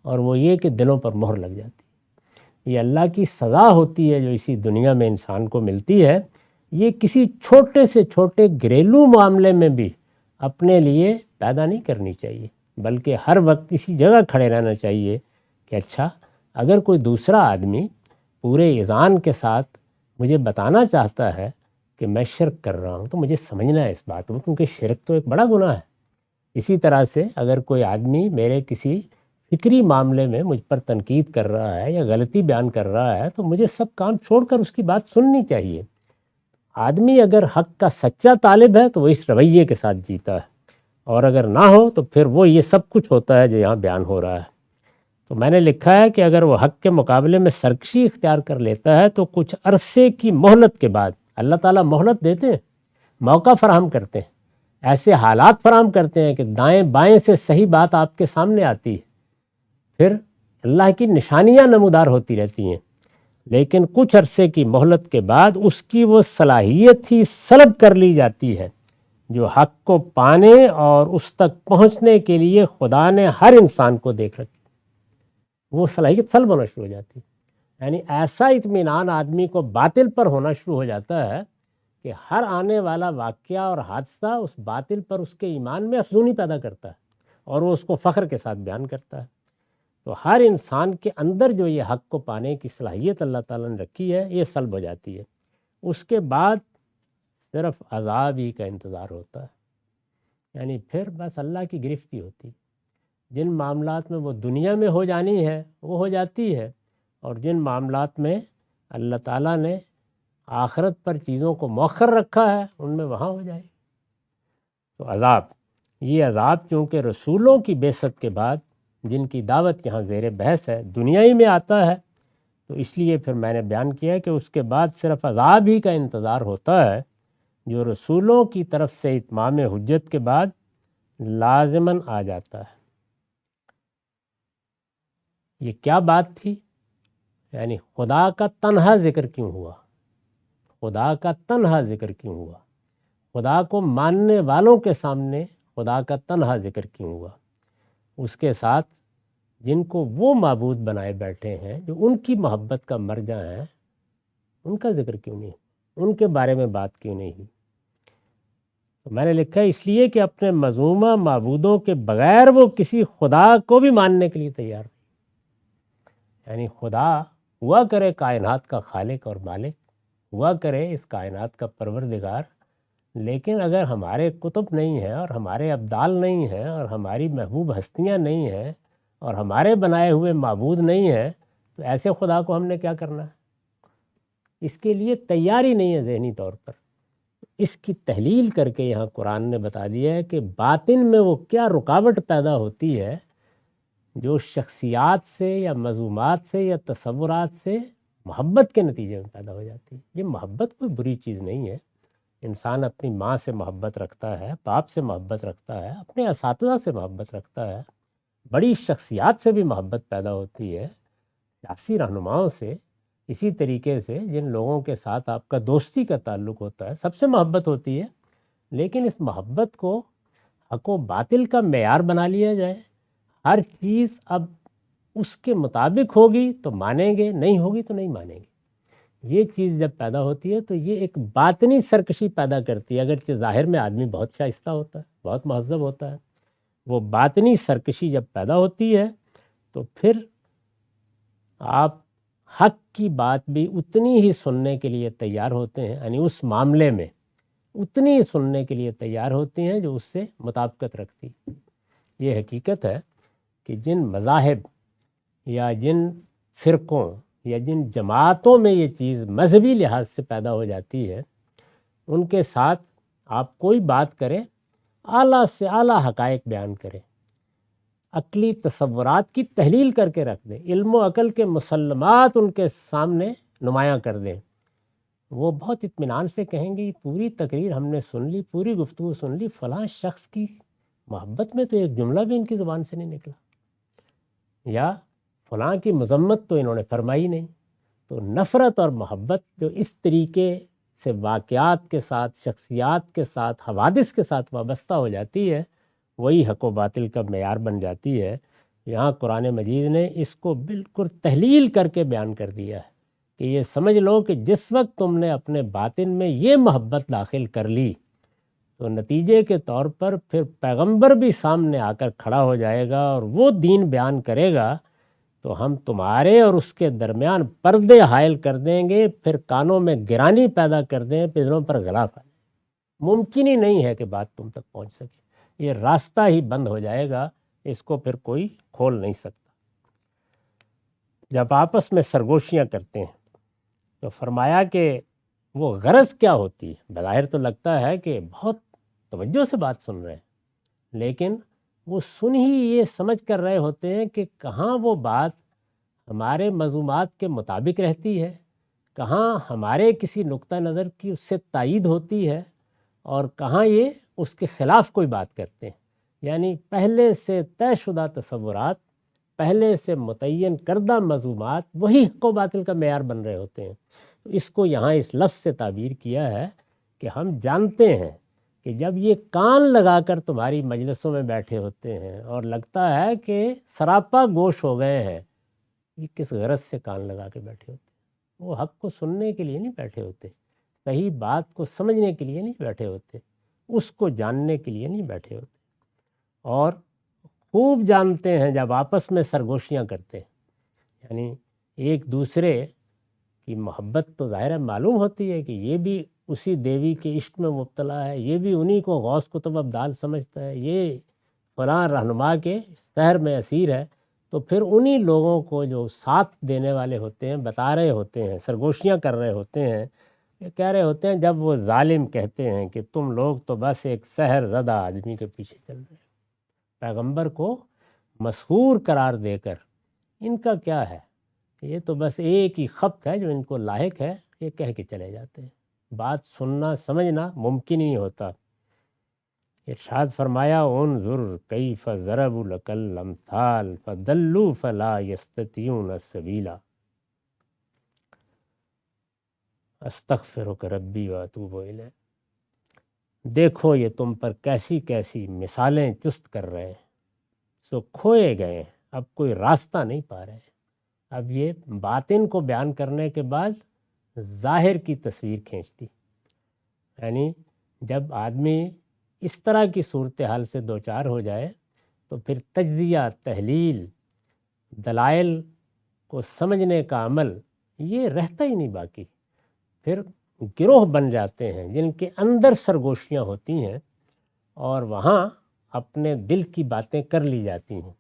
اور وہ یہ کہ دلوں پر مہر لگ جاتی ہے۔ یہ اللہ کی سزا ہوتی ہے جو اسی دنیا میں انسان کو ملتی ہے۔ یہ کسی چھوٹے سے چھوٹے گھریلو معاملے میں بھی اپنے لیے پیدا نہیں کرنی چاہیے، بلکہ ہر وقت اسی جگہ کھڑے رہنا چاہیے کہ اچھا اگر کوئی دوسرا آدمی پورے اذعان کے ساتھ مجھے بتانا چاہتا ہے کہ میں شرک کر رہا ہوں تو مجھے سمجھنا ہے اس بات کو، کیونکہ شرک تو ایک بڑا گناہ ہے۔ اسی طرح سے اگر کوئی آدمی میرے کسی فکری معاملے میں مجھ پر تنقید کر رہا ہے یا غلطی بیان کر رہا ہے تو مجھے سب کام چھوڑ کر اس کی بات سننی چاہیے۔ آدمی اگر حق کا سچا طالب ہے تو وہ اس رویے کے ساتھ جیتا ہے، اور اگر نہ ہو تو پھر وہ یہ سب کچھ ہوتا ہے جو یہاں بیان ہو رہا ہے۔ تو میں نے لکھا ہے کہ اگر وہ حق کے مقابلے میں سرکشی اختیار کر لیتا ہے تو کچھ عرصے کی مہلت کے بعد اللہ تعالیٰ مہلت دیتے ہیں، موقع فراہم کرتے ہیں، ایسے حالات فراہم کرتے ہیں کہ دائیں بائیں سے صحیح بات آپ کے سامنے آتی ہے، پھر اللہ کی نشانیاں نمودار ہوتی رہتی ہیں، لیکن کچھ عرصے کی مہلت کے بعد اس کی وہ صلاحیت ہی سلب کر لی جاتی ہے جو حق کو پانے اور اس تک پہنچنے کے لیے خدا نے ہر انسان کو دیکھ رکھی، وہ صلاحیت سلب ہونا شروع ہو جاتی ہے۔ یعنی ایسا اطمینان آدمی کو باطل پر ہونا شروع ہو جاتا ہے کہ ہر آنے والا واقعہ اور حادثہ اس باطل پر اس کے ایمان میں افزونی پیدا کرتا ہے، اور وہ اس کو فخر کے ساتھ بیان کرتا ہے۔ تو ہر انسان کے اندر جو یہ حق کو پانے کی صلاحیت اللہ تعالیٰ نے رکھی ہے یہ سلب ہو جاتی ہے۔ اس کے بعد صرف عذاب ہی کا انتظار ہوتا ہے، یعنی پھر بس اللہ کی گرفت ہی ہوتی ہے۔ جن معاملات میں وہ دنیا میں ہو جانی ہے وہ ہو جاتی ہے، اور جن معاملات میں اللہ تعالیٰ نے آخرت پر چیزوں کو مؤخر رکھا ہے ان میں وہاں ہو جائے۔ تو عذاب، یہ عذاب چونکہ رسولوں کی بعثت کے بعد جن کی دعوت یہاں زیر بحث ہے دنیا ہی میں آتا ہے، تو اس لیے پھر میں نے بیان کیا کہ اس کے بعد صرف عذاب ہی کا انتظار ہوتا ہے جو رسولوں کی طرف سے اتمام حجت کے بعد لازماً آ جاتا ہے۔ یہ کیا بات تھی؟ یعنی خدا کا تنہا ذکر کیوں ہوا؟ خدا کا تنہا ذکر کیوں ہوا؟ خدا کو ماننے والوں کے سامنے خدا کا تنہا ذکر کیوں ہوا؟ اس کے ساتھ جن کو وہ معبود بنائے بیٹھے ہیں جو ان کی محبت کا مرجع ہیں ان کا ذکر کیوں نہیں؟ ان کے بارے میں بات کیوں نہیں ہوئی؟ تو میں نے لکھا ہے اس لیے کہ اپنے مذمومہ معبودوں کے بغیر وہ کسی خدا کو بھی ماننے کے لیے تیار نہیں۔ یعنی خدا ہوا کرے کائنات کا خالق اور مالک، ہوا کرے اس کائنات کا پروردگار، لیکن اگر ہمارے کتب نہیں ہیں اور ہمارے ابدال نہیں ہیں اور ہماری محبوب ہستیاں نہیں ہیں اور ہمارے بنائے ہوئے معبود نہیں ہیں تو ایسے خدا کو ہم نے کیا کرنا ہے؟ اس کے لیے تیاری نہیں ہے ذہنی طور پر۔ اس کی تحلیل کر کے یہاں قرآن نے بتا دیا ہے کہ باطن میں وہ کیا رکاوٹ پیدا ہوتی ہے جو شخصیات سے یا مضمومات سے یا تصورات سے محبت کے نتیجے میں پیدا ہو جاتی ہے۔ یہ محبت کوئی بری چیز نہیں ہے، انسان اپنی ماں سے محبت رکھتا ہے، باپ سے محبت رکھتا ہے، اپنے اساتذہ سے محبت رکھتا ہے، بڑی شخصیات سے بھی محبت پیدا ہوتی ہے، سیاسی رہنماؤں سے، اسی طریقے سے جن لوگوں کے ساتھ آپ کا دوستی کا تعلق ہوتا ہے سب سے محبت ہوتی ہے، لیکن اس محبت کو حق و باطل کا معیار بنا لیا جائے، ہر چیز اب اس کے مطابق ہوگی تو مانیں گے، نہیں ہوگی تو نہیں مانیں گے۔ یہ چیز جب پیدا ہوتی ہے تو یہ ایک باطنی سرکشی پیدا کرتی ہے، اگرچہ ظاہر میں آدمی بہت شائستہ ہوتا ہے، بہت مہذب ہوتا ہے، وہ باطنی سرکشی جب پیدا ہوتی ہے تو پھر آپ حق کی بات بھی اتنی ہی سننے کے لیے تیار ہوتے ہیں، یعنی اس معاملے میں اتنی ہی سننے کے لیے تیار ہوتے ہیں جو اس سے مطابقت رکھتی۔ یہ حقیقت ہے کہ جن مذاہب یا جن فرقوں یا جن جماعتوں میں یہ چیز مذہبی لحاظ سے پیدا ہو جاتی ہے، ان کے ساتھ آپ کوئی بات کریں، اعلیٰ سے اعلیٰ حقائق بیان کریں، عقلی تصورات کی تحلیل کر کے رکھ دیں، علم و عقل کے مسلمات ان کے سامنے نمایاں کر دیں، وہ بہت اطمینان سے کہیں گے پوری تقریر ہم نے سن لی، پوری گفتگو سن لی، فلاں شخص کی محبت میں تو ایک جملہ بھی ان کی زبان سے نہیں نکلا، یا فلاں کی مذمت تو انہوں نے فرمائی نہیں۔ تو نفرت اور محبت جو اس طریقے سے واقعات کے ساتھ، شخصیات کے ساتھ، حوادث کے ساتھ وابستہ ہو جاتی ہے، وہی حق و باطل کا معیار بن جاتی ہے۔ یہاں قرآن مجید نے اس کو بالکل تحلیل کر کے بیان کر دیا ہے کہ یہ سمجھ لو کہ جس وقت تم نے اپنے باطن میں یہ محبت داخل کر لی تو نتیجے کے طور پر پھر پیغمبر بھی سامنے آ کر کھڑا ہو جائے گا اور وہ دین بیان کرے گا تو ہم تمہارے اور اس کے درمیان پردے حائل کر دیں گے، پھر کانوں میں گرانی پیدا کر دیں، پھروں پر غلاف آئے، ممکن ہی نہیں ہے کہ بات تم تک پہنچ سکے، یہ راستہ ہی بند ہو جائے گا، اس کو پھر کوئی کھول نہیں سکتا۔ جب آپس میں سرگوشیاں کرتے ہیں تو فرمایا کہ وہ غرض کیا ہوتی ہے؟ بظاہر تو لگتا ہے کہ بہت توجہ سے بات سن رہے ہیں، لیکن وہ سن ہی یہ سمجھ کر رہے ہوتے ہیں کہ کہاں وہ بات ہمارے مضمومات کے مطابق رہتی ہے، کہاں ہمارے کسی نقطہ نظر کی اس سے تائید ہوتی ہے، اور کہاں یہ اس کے خلاف کوئی بات کرتے ہیں۔ یعنی پہلے سے طے شدہ تصورات، پہلے سے متعین کردہ مضمومات وہی حق و باطل کا معیار بن رہے ہوتے ہیں۔ تو اس کو یہاں اس لفظ سے تعبیر کیا ہے کہ ہم جانتے ہیں کہ جب یہ کان لگا کر تمہاری مجلسوں میں بیٹھے ہوتے ہیں اور لگتا ہے کہ سراپا گوش ہو گئے ہیں، یہ کس غرض سے کان لگا کے بیٹھے ہوتے ہیں؟ وہ حق کو سننے کے لیے نہیں بیٹھے ہوتے، صحیح بات کو سمجھنے کے لیے نہیں بیٹھے ہوتے، اس کو جاننے کے لیے نہیں بیٹھے ہوتے، اور خوب جانتے ہیں جب آپس میں سرگوشیاں کرتے ہیں، یعنی ایک دوسرے کی محبت تو ظاہر ہے معلوم ہوتی ہے کہ یہ بھی اسی دیوی کے عشق میں مبتلا ہے، یہ بھی انہی کو غوث قطب ابدال سمجھتا ہے، یہ فلاں رہنما کے سحر میں اسیر ہے، تو پھر انہی لوگوں کو جو ساتھ دینے والے ہوتے ہیں، بتا رہے ہوتے ہیں، سرگوشیاں کر رہے ہوتے ہیں، یہ کہہ رہے ہوتے ہیں، جب وہ ظالم کہتے ہیں کہ تم لوگ تو بس ایک سحر زدہ آدمی کے پیچھے چل رہے ہیں، پیغمبر کو مسحور قرار دے کر ان کا کیا ہے، یہ تو بس ایک ہی خبط ہے جو ان کو لاحق ہے، یہ کہہ کے چلے جاتے ہیں، بات سننا سمجھنا ممکن ہی نہیں ہوتا۔ ارشاد فرمایا انظر کیف ضربوا لک الامثال فضلوا فلا یستطیعون سبیلا استغفرک ربی واتوب الیہ۔ دیکھو یہ تم پر کیسی کیسی مثالیں چست کر رہے ہیں، سو کھوئے گئے ہیں، اب کوئی راستہ نہیں پا رہے ہیں۔ اب یہ باطن کو بیان کرنے کے بعد ظاہر کی تصویر کھینچتی، یعنی جب آدمی اس طرح کی صورتحال سے دوچار ہو جائے تو پھر تجزیہ، تحلیل، دلائل کو سمجھنے کا عمل یہ رہتا ہی نہیں باقی، پھر گروہ بن جاتے ہیں جن کے اندر سرگوشیاں ہوتی ہیں اور وہاں اپنے دل کی باتیں کر لی جاتی ہیں،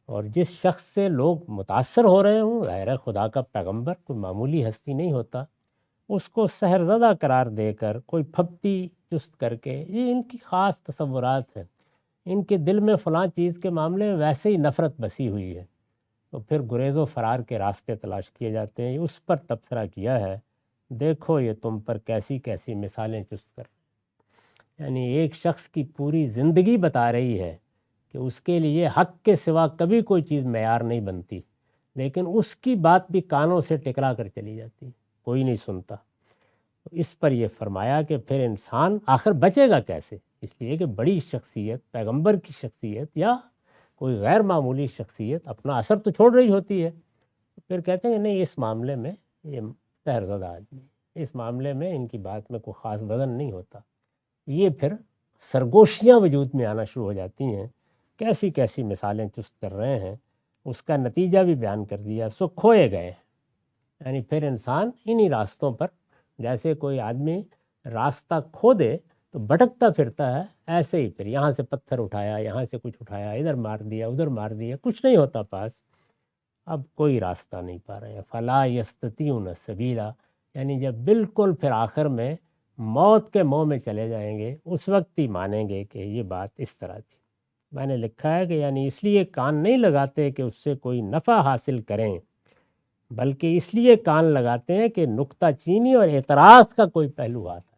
اور جس شخص سے لوگ متاثر ہو رہے ہوں، ظاہر خدا کا پیغمبر کوئی معمولی ہستی نہیں ہوتا، اس کو سحر زدہ قرار دے کر کوئی پھپتی چست کر کے، یہ ان کی خاص تصورات ہیں، ان کے دل میں فلاں چیز کے معاملے میں ویسے ہی نفرت بسی ہوئی ہے، تو پھر گریز و فرار کے راستے تلاش کیے جاتے ہیں۔ اس پر تبصرہ کیا ہے، دیکھو یہ تم پر کیسی کیسی مثالیں چست کر، یعنی ایک شخص کی پوری زندگی بتا رہی ہے کہ اس کے لیے حق کے سوا کبھی کوئی چیز معیار نہیں بنتی، لیکن اس کی بات بھی کانوں سے ٹکرا کر چلی جاتی، کوئی نہیں سنتا۔ اس پر یہ فرمایا کہ پھر انسان آخر بچے گا کیسے؟ اس لیے کہ بڑی شخصیت، پیغمبر کی شخصیت یا کوئی غیر معمولی شخصیت اپنا اثر تو چھوڑ رہی ہوتی ہے، پھر کہتے ہیں کہ نہیں اس معاملے میں یہ سحرزدہ آدمی، اس معاملے میں ان کی بات میں کوئی خاص وزن نہیں ہوتا. یہ پھر سرگوشیاں وجود میں آنا شروع ہو جاتی ہیں. کیسی کیسی مثالیں چست کر رہے ہیں، اس کا نتیجہ بھی بیان کر دیا. سو کھوئے گئے، یعنی پھر انسان انہی راستوں پر، جیسے کوئی آدمی راستہ کھو دے تو بھٹکتا پھرتا ہے، ایسے ہی پھر یہاں سے پتھر اٹھایا، یہاں سے کچھ اٹھایا، ادھر مار دیا ادھر مار دیا، کچھ نہیں ہوتا پاس. اب کوئی راستہ نہیں پا رہے ہیں. فلا یستطیعون سبیلا، یعنی جب بالکل پھر آخر میں موت کے منہ میں چلے جائیں گے، اس وقت ہی مانیں گے کہ یہ بات اس طرح تھی. میں نے لکھا ہے کہ یعنی اس لیے کان نہیں لگاتے کہ اس سے کوئی نفع حاصل کریں، بلکہ اس لیے کان لگاتے ہیں کہ نکتہ چینی اور اعتراض کا کوئی پہلو آتا ہے.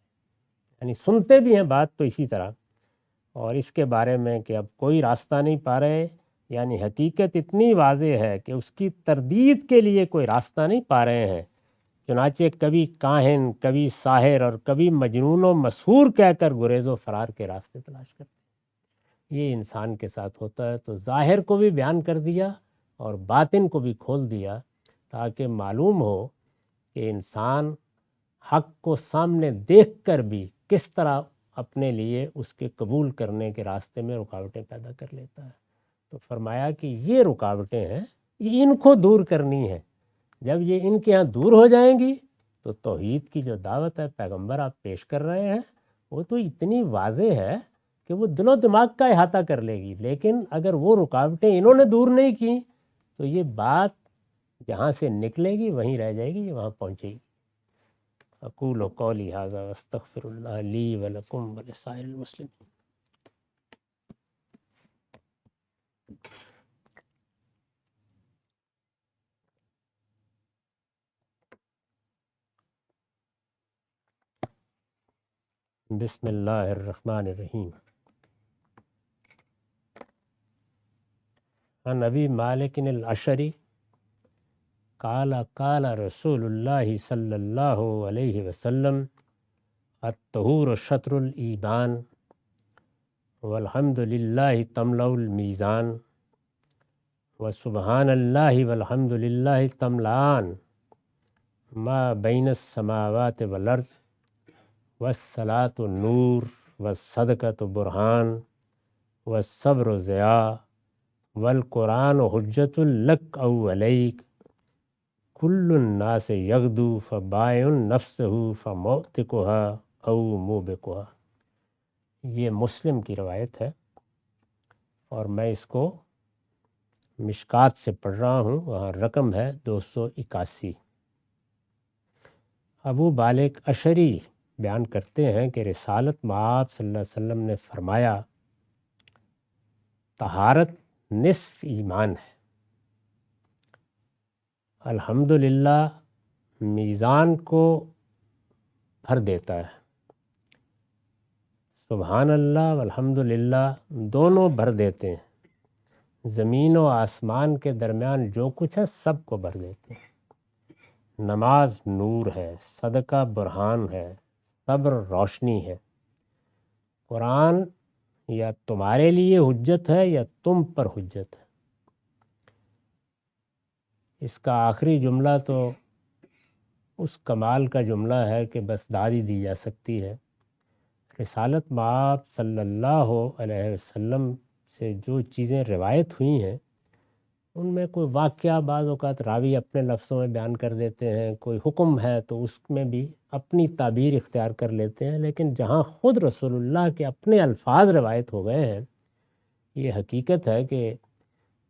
یعنی سنتے بھی ہیں بات تو اسی طرح، اور اس کے بارے میں کہ اب کوئی راستہ نہیں پا رہے، یعنی حقیقت اتنی واضح ہے کہ اس کی تردید کے لیے کوئی راستہ نہیں پا رہے ہیں. چنانچہ کبھی کاہن، کبھی ساحر اور کبھی مجنون و مسحور کہہ کر گریز و فرار کے راستے تلاش کرتے ہیں. یہ انسان کے ساتھ ہوتا ہے. تو ظاہر کو بھی بیان کر دیا اور باطن کو بھی کھول دیا، تاکہ معلوم ہو کہ انسان حق کو سامنے دیکھ کر بھی کس طرح اپنے لیے اس کے قبول کرنے کے راستے میں رکاوٹیں پیدا کر لیتا ہے. تو فرمایا کہ یہ رکاوٹیں ہیں، یہ ان کو دور کرنی ہے. جب یہ ان کے ہاں دور ہو جائیں گی تو توحید کی جو دعوت ہے پیغمبر آپ پیش کر رہے ہیں وہ تو اتنی واضح ہے کہ وہ دل و دماغ کا احاطہ کر لے گی. لیکن اگر وہ رکاوٹیں انہوں نے دور نہیں کی تو یہ بات جہاں سے نکلے گی وہیں رہ جائے گی، یہ وہاں پہنچے گی. اقول قولی ھذا واستغفر اللہ لی ولکم ولسائر المسلمین. بسم اللہ الرحمن الرحیم. عن ابی مالک الاشعری قال قال رسول اللہ صلی اللہ علیہ وسلم الطہور شطر الایمان والحمد للہ تملأ المیزان وسبحان اللہ والحمد للہ تملأان ما بین السماوات والارض والصلاة نور والصدقۃ برہان والصبر ضیاء والقرآن حجت لک او علیک کل الناس یغدو فبائع نفسہ فموتقها او موبقها. یہ مسلم کی روایت ہے اور میں اس کو مشکات سے پڑھ رہا ہوں، وہاں رقم ہے 281. ابو بالک اشعری بیان کرتے ہیں کہ رسالت مآب صلی اللہ علیہ وسلم نے فرمایا طہارت نصف ایمان ہے. الحمدللہ میزان کو بھر دیتا ہے. سبحان اللہ والحمدللہ دونوں بھر دیتے ہیں. زمین و آسمان کے درمیان جو کچھ ہے سب کو بھر دیتے ہیں. نماز نور ہے، صدقہ برہان ہے، صبر روشنی ہے. قرآن یا تمہارے لیے حجت ہے یا تم پر حجت ہے. اس کا آخری جملہ تو اس کمال کا جملہ ہے کہ بس داد دی جا سکتی ہے. رسالت مآب صلی اللہ علیہ وسلم سے جو چیزیں روایت ہوئی ہیں ان میں کوئی واقعہ بعض اوقات راوی اپنے لفظوں میں بیان کر دیتے ہیں، کوئی حکم ہے تو اس میں بھی اپنی تعبیر اختیار کر لیتے ہیں. لیکن جہاں خود رسول اللہ کے اپنے الفاظ روایت ہو گئے ہیں، یہ حقیقت ہے کہ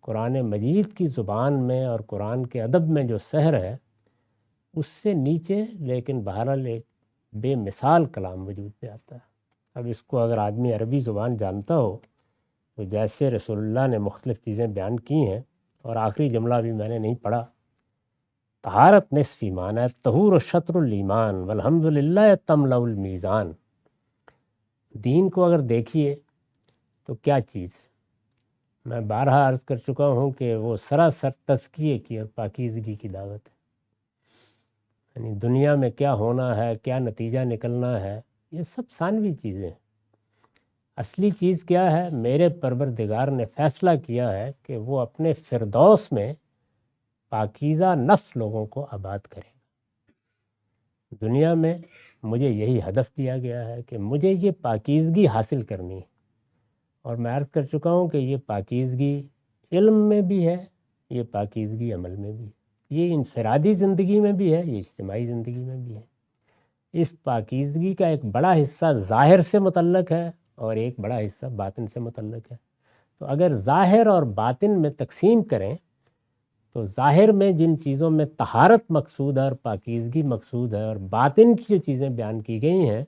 قرآن مجید کی زبان میں اور قرآن کے ادب میں جو سحر ہے اس سے نیچے لیکن بہرحال ایک بے مثال کلام وجود میں آتا ہے. اب اس کو اگر آدمی عربی زبان جانتا ہو تو جیسے رسول اللہ نے مختلف چیزیں بیان کی ہیں، اور آخری جملہ بھی میں نے نہیں پڑھا، طہارت نصف ایمان ہے، طہور شطر الایمان والحمد للہ تملأ المیزان. دین کو اگر دیکھیے تو کیا چیز، میں بارہا عرض کر چکا ہوں کہ وہ سراسر تزکیے کی اور پاکیزگی کی دعوت ہے. یعنی دنیا میں کیا ہونا ہے، کیا نتیجہ نکلنا ہے، یہ سب ثانوی چیزیں ہیں. اصلی چیز کیا ہے؟ میرے پروردگار نے فیصلہ کیا ہے کہ وہ اپنے فردوس میں پاکیزہ نفس لوگوں کو آباد کرے گا۔ دنیا میں مجھے یہی ہدف دیا گیا ہے کہ مجھے یہ پاکیزگی حاصل کرنی ہے، اور میں عرض کر چکا ہوں کہ یہ پاکیزگی علم میں بھی ہے، یہ پاکیزگی عمل میں بھی ہے، یہ انفرادی زندگی میں بھی ہے، یہ اجتماعی زندگی میں بھی ہے۔ اس پاکیزگی کا ایک بڑا حصہ ظاہر سے متعلق ہے اور ایک بڑا حصہ باطن سے متعلق ہے۔ تو اگر ظاہر اور باطن میں تقسیم کریں تو ظاہر میں جن چیزوں میں طہارت مقصود ہے اور پاکیزگی مقصود ہے، اور باطن کی جو چیزیں بیان کی گئی ہیں،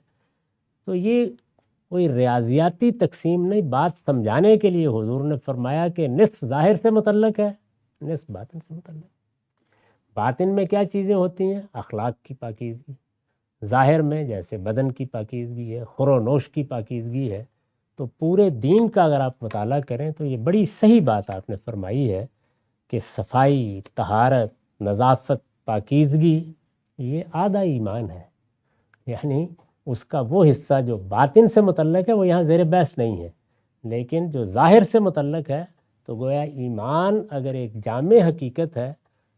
تو یہ کوئی ریاضیاتی تقسیم نہیں، بات سمجھانے کے لیے حضور نے فرمایا کہ نصف ظاہر سے متعلق ہے، نصف باطن سے متعلق ہے۔ باطن میں کیا چیزیں ہوتی ہیں؟ اخلاق کی پاکیزگی۔ ظاہر میں جیسے بدن کی پاکیزگی ہے، خور و نوش کی پاکیزگی ہے۔ تو پورے دین کا اگر آپ مطالعہ کریں تو یہ بڑی صحیح بات آپ نے فرمائی ہے کہ صفائی، طہارت، نظافت، پاکیزگی یہ آدھا ایمان ہے، یعنی اس کا وہ حصہ جو باطن سے متعلق ہے وہ یہاں زیر بحث نہیں ہے، لیکن جو ظاہر سے متعلق ہے تو گویا ایمان اگر ایک جامع حقیقت ہے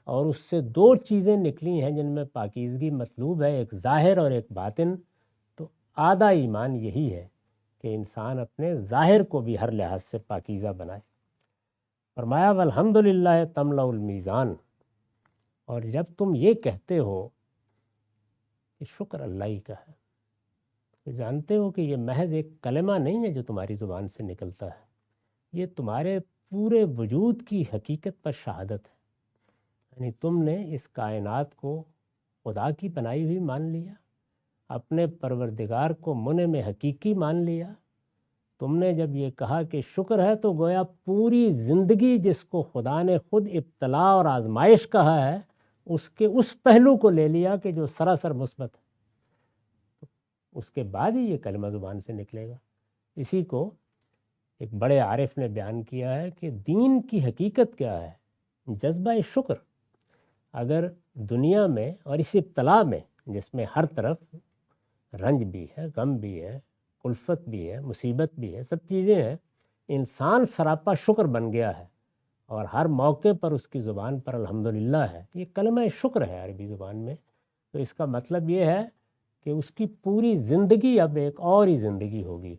اور اس سے دو چیزیں نکلی ہیں جن میں پاکیزگی مطلوب ہے، ایک ظاہر اور ایک باطن، تو آدھا ایمان یہی ہے کہ انسان اپنے ظاہر کو بھی ہر لحاظ سے پاکیزہ بنائے۔ فرمایا والحمدللہ تملأ المیزان، اور جب تم یہ کہتے ہو کہ شکر اللہ ہی کا ہے، تو جانتے ہو کہ یہ محض ایک کلمہ نہیں ہے جو تمہاری زبان سے نکلتا ہے، یہ تمہارے پورے وجود کی حقیقت پر شہادت ہے۔ یعنی تم نے اس کائنات کو خدا کی بنائی ہوئی مان لیا، اپنے پروردگار کو منعم حقیقی مان لیا۔ تم نے جب یہ کہا کہ شکر ہے تو گویا پوری زندگی جس کو خدا نے خود ابتلا اور آزمائش کہا ہے اس کے اس پہلو کو لے لیا کہ جو سراسر مثبت ہے، اس کے بعد ہی یہ کلمہ زبان سے نکلے گا۔ اسی کو ایک بڑے عارف نے بیان کیا ہے کہ دین کی حقیقت کیا ہے؟ جذبہ شکر۔ اگر دنیا میں اور اس ابتلا میں جس میں ہر طرف رنج بھی ہے، غم بھی ہے، الفت بھی ہے، مصیبت بھی ہے، سب چیزیں ہیں، انسان سراپا شکر بن گیا ہے اور ہر موقع پر اس کی زبان پر الحمدللہ ہے، یہ کلمہ شکر ہے عربی زبان میں۔ تو اس کا مطلب یہ ہے کہ اس کی پوری زندگی اب ایک اور ہی زندگی ہوگی،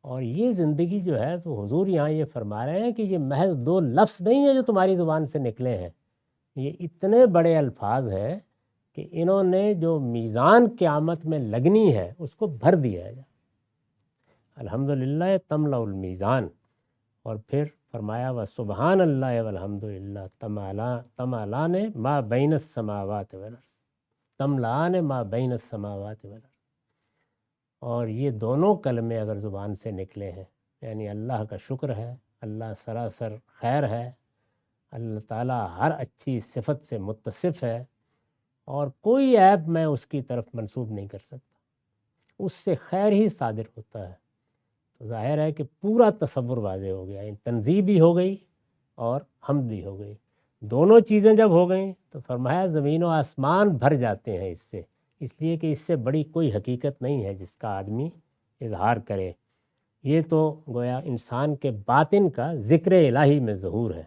اور یہ زندگی جو ہے تو حضور یہاں یہ فرما رہے ہیں کہ یہ محض دو لفظ نہیں ہیں جو تمہاری زبان سے نکلے ہیں، یہ اتنے بڑے الفاظ ہیں کہ انہوں نے جو میزان قیامت میں لگنی ہے اس کو بھر دیا ہے۔ الحمدللہ تملأ المیزان، اور پھر فرمایا وسبحان اللہ والحمدللہ تملأان ما بین السماوات والارض، تملأان ما بین السماوات والارض۔ اور یہ دونوں کلمے اگر زبان سے نکلے ہیں یعنی اللہ کا شکر ہے، اللہ سراسر خیر ہے، اللہ تعالیٰ ہر اچھی صفت سے متصف ہے اور کوئی عیب میں اس کی طرف منسوب نہیں کر سکتا، اس سے خیر ہی صادر ہوتا ہے۔ تو ظاہر ہے کہ پورا تصور واضح ہو گیا، تنزیہ بھی ہو گئی اور حمد بھی ہو گئی، دونوں چیزیں جب ہو گئیں تو فرمایا زمین و آسمان بھر جاتے ہیں اس سے، اس لیے کہ اس سے بڑی کوئی حقیقت نہیں ہے جس کا آدمی اظہار کرے۔ یہ تو گویا انسان کے باطن کا ذکر الہی میں ظہور ہے۔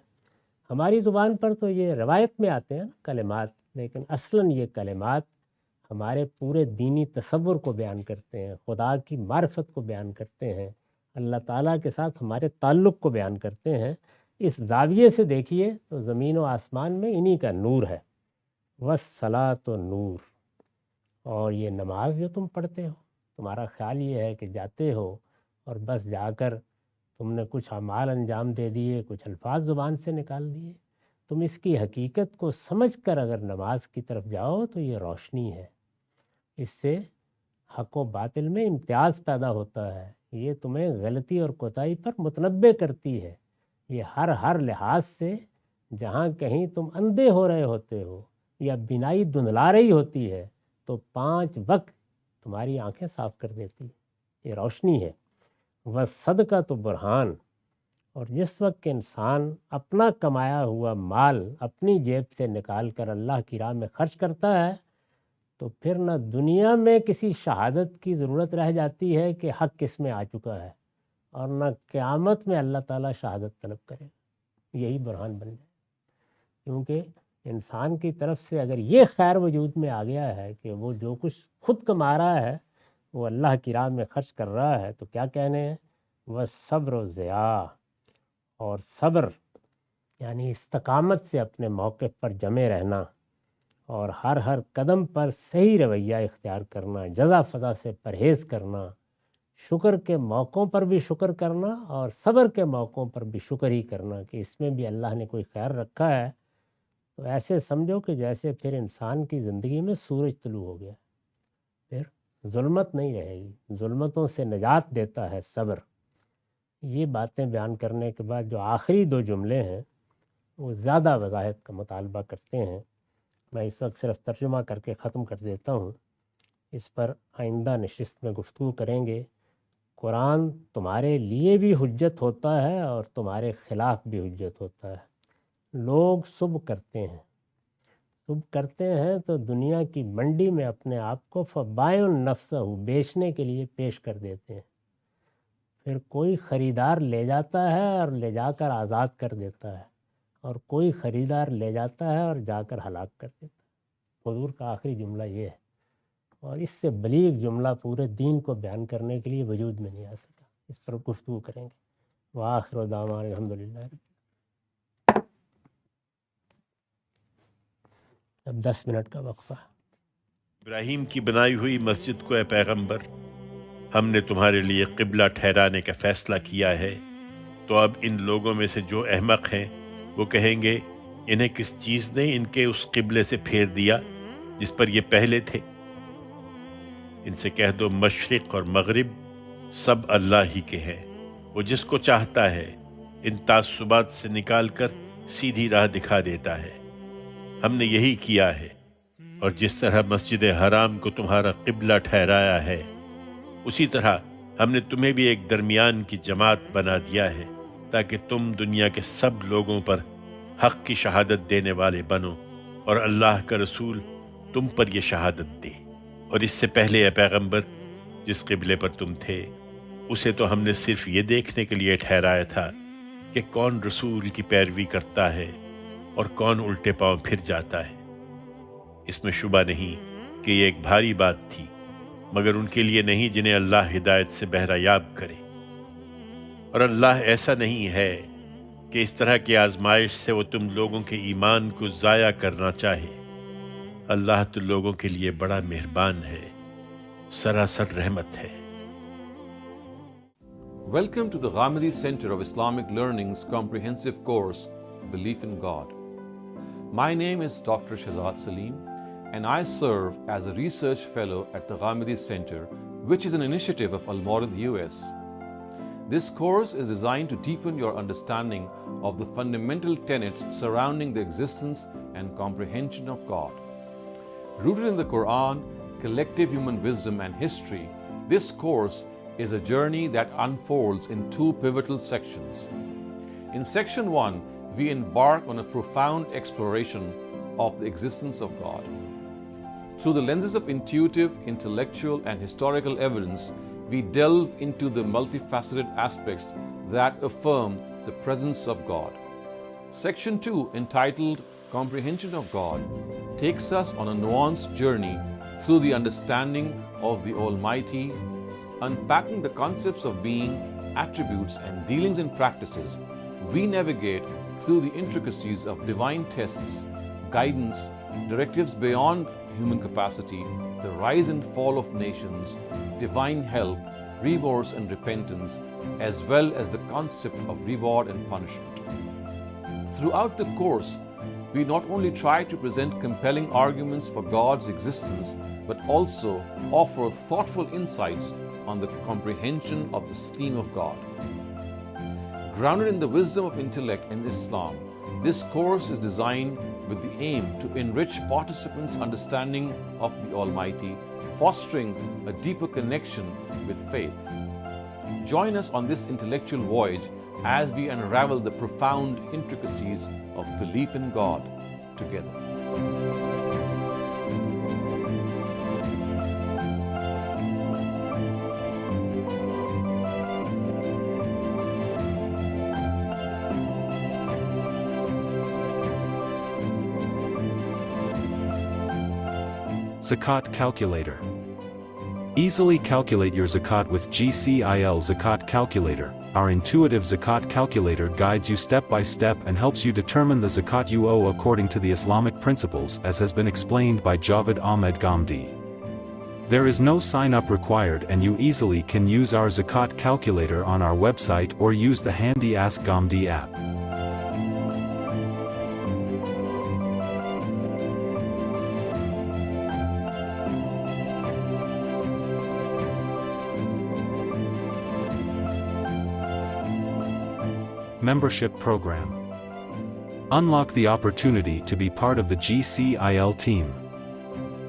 ہماری زبان پر تو یہ روایت میں آتے ہیں کلمات، لیکن اصلاً یہ کلمات ہمارے پورے دینی تصور کو بیان کرتے ہیں، خدا کی معرفت کو بیان کرتے ہیں، اللہ تعالیٰ کے ساتھ ہمارے تعلق کو بیان کرتے ہیں۔ اس زاویے سے دیکھیے تو زمین و آسمان میں انہی کا نور ہے۔ والصلاۃ نور، اور یہ نماز جو تم پڑھتے ہو، تمہارا خیال یہ ہے کہ جاتے ہو اور بس جا کر تم نے کچھ اعمال انجام دے دیے، کچھ الفاظ زبان سے نکال دیے، تم اس کی حقیقت کو سمجھ کر اگر نماز کی طرف جاؤ تو یہ روشنی ہے، اس سے حق و باطل میں امتیاز پیدا ہوتا ہے، یہ تمہیں غلطی اور کوتاہی پر متنبع کرتی ہے۔ یہ ہر لحاظ سے جہاں کہیں تم اندھے ہو رہے ہوتے ہو یا بینائی دھندلا رہی ہوتی ہے تو 5 وقت تمہاری آنکھیں صاف کر دیتی ہے، یہ روشنی ہے۔ وصدقۃ برہان، اور جس وقت کہ انسان اپنا کمایا ہوا مال اپنی جیب سے نکال کر اللہ کی راہ میں خرچ کرتا ہے تو پھر نہ دنیا میں کسی شہادت کی ضرورت رہ جاتی ہے کہ حق کس میں آ چکا ہے، اور نہ قیامت میں اللہ تعالیٰ شہادت طلب کرے، یہی برہان بن جائے۔ کیونکہ انسان کی طرف سے اگر یہ خیر وجود میں آ گیا ہے کہ وہ جو کچھ خود کما رہا ہے وہ اللہ کی راہ میں خرچ کر رہا ہے، تو کیا کہنے ہیں؟ وہ صبر و ضیاء، اور صبر یعنی استقامت سے اپنے موقف پر جمے رہنا، اور ہر قدم پر صحیح رویہ اختیار کرنا، جزا فضا سے پرہیز کرنا، شکر کے موقعوں پر بھی شکر کرنا اور صبر کے موقعوں پر بھی شکر ہی کرنا کہ اس میں بھی اللہ نے کوئی خیر رکھا ہے۔ تو ایسے سمجھو کہ جیسے پھر انسان کی زندگی میں سورج طلوع ہو گیا، پھر ظلمت نہیں رہے گی، ظلمتوں سے نجات دیتا ہے صبر۔ یہ باتیں بیان کرنے کے بعد جو آخری دو جملے ہیں وہ زیادہ وضاحت کا مطالبہ کرتے ہیں، میں اس وقت صرف ترجمہ کر کے ختم کر دیتا ہوں، اس پر آئندہ نشست میں گفتگو کریں گے۔ قرآن تمہارے لیے بھی حجت ہوتا ہے اور تمہارے خلاف بھی حجت ہوتا ہے۔ لوگ صبح کرتے ہیں تو دنیا کی منڈی میں اپنے آپ کو فبائع النفس بیچنے کے لیے پیش کر دیتے ہیں، پھر کوئی خریدار لے جاتا ہے اور لے جا کر آزاد کر دیتا ہے، اور کوئی خریدار لے جاتا ہے اور جا کر ہلاک کر دیتا ہے۔ حضور کا آخری جملہ یہ ہے، اور اس سے بلیغ جملہ پورے دین کو بیان کرنے کے لیے وجود میں نہیں آ سکا۔ اس پر گفتگو کریں گے۔ وآخر دعوانا الحمدللہ۔ اب 10 منٹ کا وقفہ۔ ابراہیم کی بنائی ہوئی مسجد کو اے پیغمبر ہم نے تمہارے لیے قبلہ ٹھہرانے کا فیصلہ کیا ہے، تو اب ان لوگوں میں سے جو احمق ہیں وہ کہیں گے انہیں کس چیز نے ان کے اس قبلے سے پھیر دیا جس پر یہ پہلے تھے؟ ان سے کہہ دو مشرق اور مغرب سب اللہ ہی کے ہیں، وہ جس کو چاہتا ہے ان تعصبات سے نکال کر سیدھی راہ دکھا دیتا ہے۔ ہم نے یہی کیا ہے، اور جس طرح مسجد حرام کو تمہارا قبلہ ٹھہرایا ہے اسی طرح ہم نے تمہیں بھی ایک درمیان کی جماعت بنا دیا ہے تاکہ تم دنیا کے سب لوگوں پر حق کی شہادت دینے والے بنو، اور اللہ کا رسول تم پر یہ شہادت دے۔ اور اس سے پہلے اے پیغمبر جس قبلے پر تم تھے اسے تو ہم نے صرف یہ دیکھنے کے لیے ٹھہرایا تھا کہ کون رسول کی پیروی کرتا ہے اور کون الٹے پاؤں پھر جاتا ہے۔ اس میں شبہ نہیں کہ یہ ایک بھاری بات تھی، مگر ان کے لیے نہیں جنہیں اللہ ہدایت سے بہرہ یاب کرے۔ اور اللہ ایسا نہیں ہے کہ اس طرح کی آزمائش سے وہ تم لوگوں کے ایمان کو ضائع کرنا چاہے۔ اللہ تو لوگوں کے لیے بڑا مہربان ہے، سراسر رحمت ہے۔ Welcome to the Ghamidi Center of Islamic Learning's comprehensive course, Belief in God. My name is Dr. Shahzad Salim, and I serve as a research fellow at the Ghamidi Center, which is an initiative of Al-Mawrid US. This course is designed to deepen your understanding of the fundamental tenets surrounding the existence and comprehension of God. Rooted in the Quran, collective human wisdom and history, this course is a journey that unfolds in two pivotal sections. In section 1, we embark on a profound exploration of the existence of God. Through the lenses of intuitive, intellectual, and historical evidence, we delve into the multifaceted aspects that affirm the presence of God. Section 2, entitled Comprehension of God, takes us on a nuanced journey through the understanding of the Almighty, unpacking the concepts of being, attributes, and dealings and practices. We navigate through the intricacies of divine tests, guidance, directives beyond human capacity, the rise and fall of nations, divine help, remorse and repentance, as well as the concept of reward and punishment. Throughout the course, we not only try to present compelling arguments for God's existence, but also offer thoughtful insights on the comprehension of the scheme of God. Grounded in the wisdom of intellect and Islam, this course is designed with the aim to enrich participants' understanding of the Almighty, fostering a deeper connection with faith. Join us on this intellectual voyage as we unravel the profound intricacies of belief in God together. Zakat Calculator. Easily calculate your zakat with GCIL Zakat Calculator. Our intuitive zakat calculator guides you step by step and helps you determine the zakat you owe according to the Islamic principles, as has been explained by Javed Ahmed Ghamidi. There is no sign-up required and you easily can use our zakat calculator on our website or use the handy Ask Ghamidi app. Membership Program. Unlock the opportunity to be part of the GCIL team.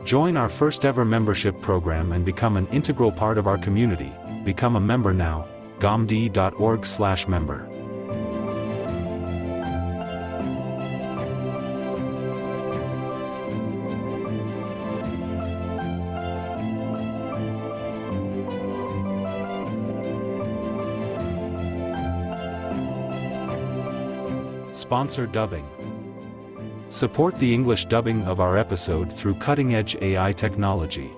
Join our first ever membership program and become an integral part of our community. Become a member now. ghamidi.org/member. Sponsor dubbing. Support the English dubbing of our episode through cutting-edge AI technology.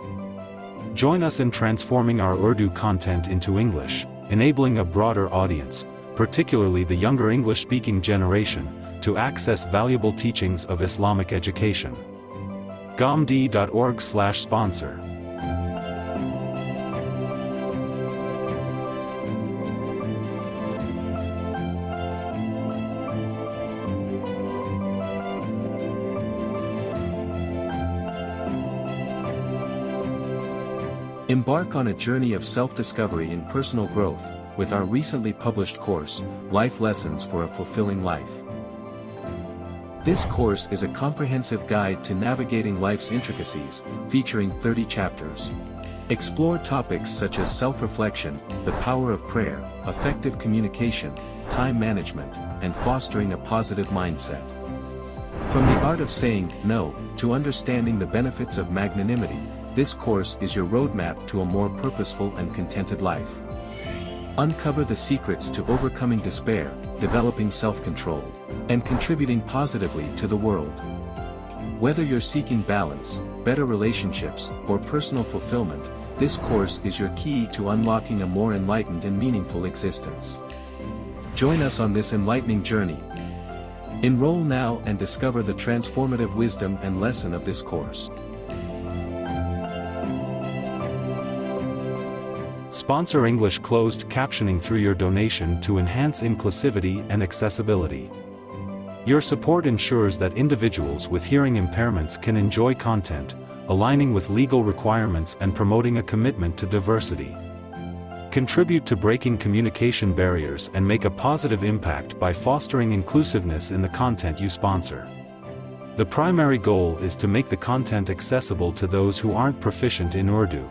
Join us in transforming our Urdu content into English, enabling a broader audience, particularly the younger English-speaking generation, to access valuable teachings of Islamic education. ghamidi.org/sponsor. Embark on a journey of self-discovery and personal growth, with our recently published course, Life Lessons for a Fulfilling Life. This course is a comprehensive guide to navigating life's intricacies, featuring 30 chapters. Explore topics such as self-reflection, the power of prayer, effective communication, time management, and fostering a positive mindset. From the art of saying no, to understanding the benefits of magnanimity, this course is your roadmap to a more purposeful and contented life. Uncover the secrets to overcoming despair, developing self-control, and contributing positively to the world. Whether you're seeking balance, better relationships, or personal fulfillment, this course is your key to unlocking a more enlightened and meaningful existence. Join us on this enlightening journey. Enroll now and discover the transformative wisdom and lesson of this course. Sponsor English closed captioning through your donation to enhance inclusivity and accessibility. Your support ensures that individuals with hearing impairments can enjoy content, aligning with legal requirements and promoting a commitment to diversity. Contribute to breaking communication barriers and make a positive impact by fostering inclusiveness in the content you sponsor. The primary goal is to make the content accessible to those who aren't proficient in Urdu.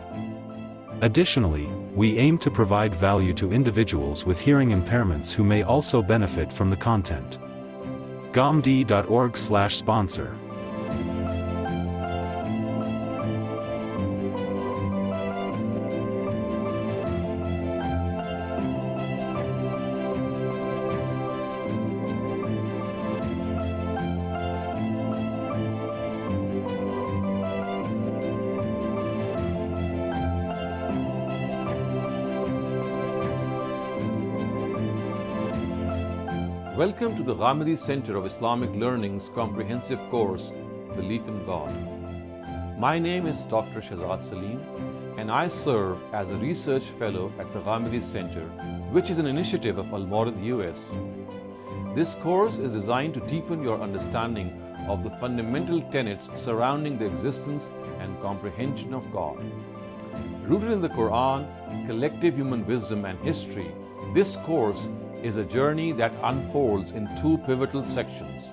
Additionally, we aim to provide value to individuals with hearing impairments who may also benefit from the content. ghamidi.org/sponsor. Welcome to the Ghamidi Center of Islamic Learning's comprehensive course, Belief in God. My name is Dr. Shahzad Salim, and I serve as a research fellow at the Ghamidi Center, which is an initiative of Al-Mawrid US. This course is designed to deepen your understanding of the fundamental tenets surrounding the existence and comprehension of God. Rooted in the Quran, collective human wisdom, and history, this course is a journey that unfolds in two pivotal sections.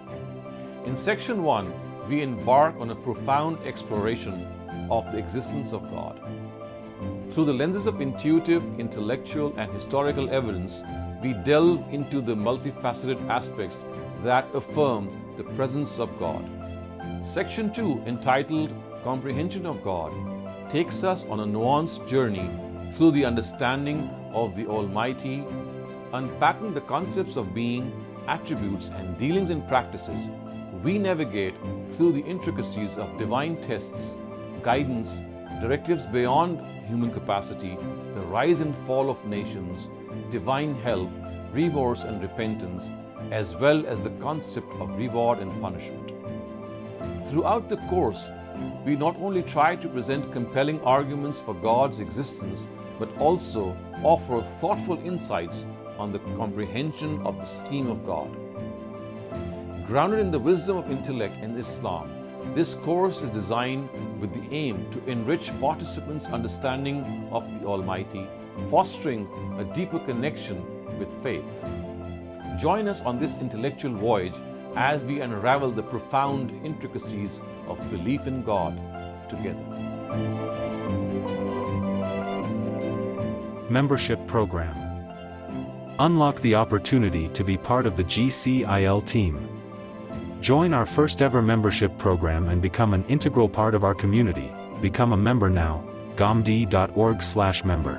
In Section 1, we embark on a profound exploration of the existence of God. Through the lenses of intuitive, intellectual, and historical evidence, we delve into the multifaceted aspects that affirm the presence of God. Section 2, entitled Comprehension of God, takes us on a nuanced journey through the understanding of the Almighty, unpacking the concepts of being, attributes, and dealings and practices. We navigate through the intricacies of divine tests, guidance, directives beyond human capacity, the rise and fall of nations, divine help, remorse and repentance, as well as the concept of reward and punishment. Throughout the course, we not only try to present compelling arguments for God's existence, but also offer thoughtful insights on the comprehension of the scheme of God. Grounded in the wisdom of intellect and Islam, this course is designed with the aim to enrich participants' understanding of the Almighty, fostering a deeper connection with faith. Join us on this intellectual voyage as we unravel the profound intricacies of belief in God together. Membership Program. Unlock the opportunity to be part of the GCIL team. Join our first ever membership program and become an integral part of our community. Become a member now. ghamidi.org/member.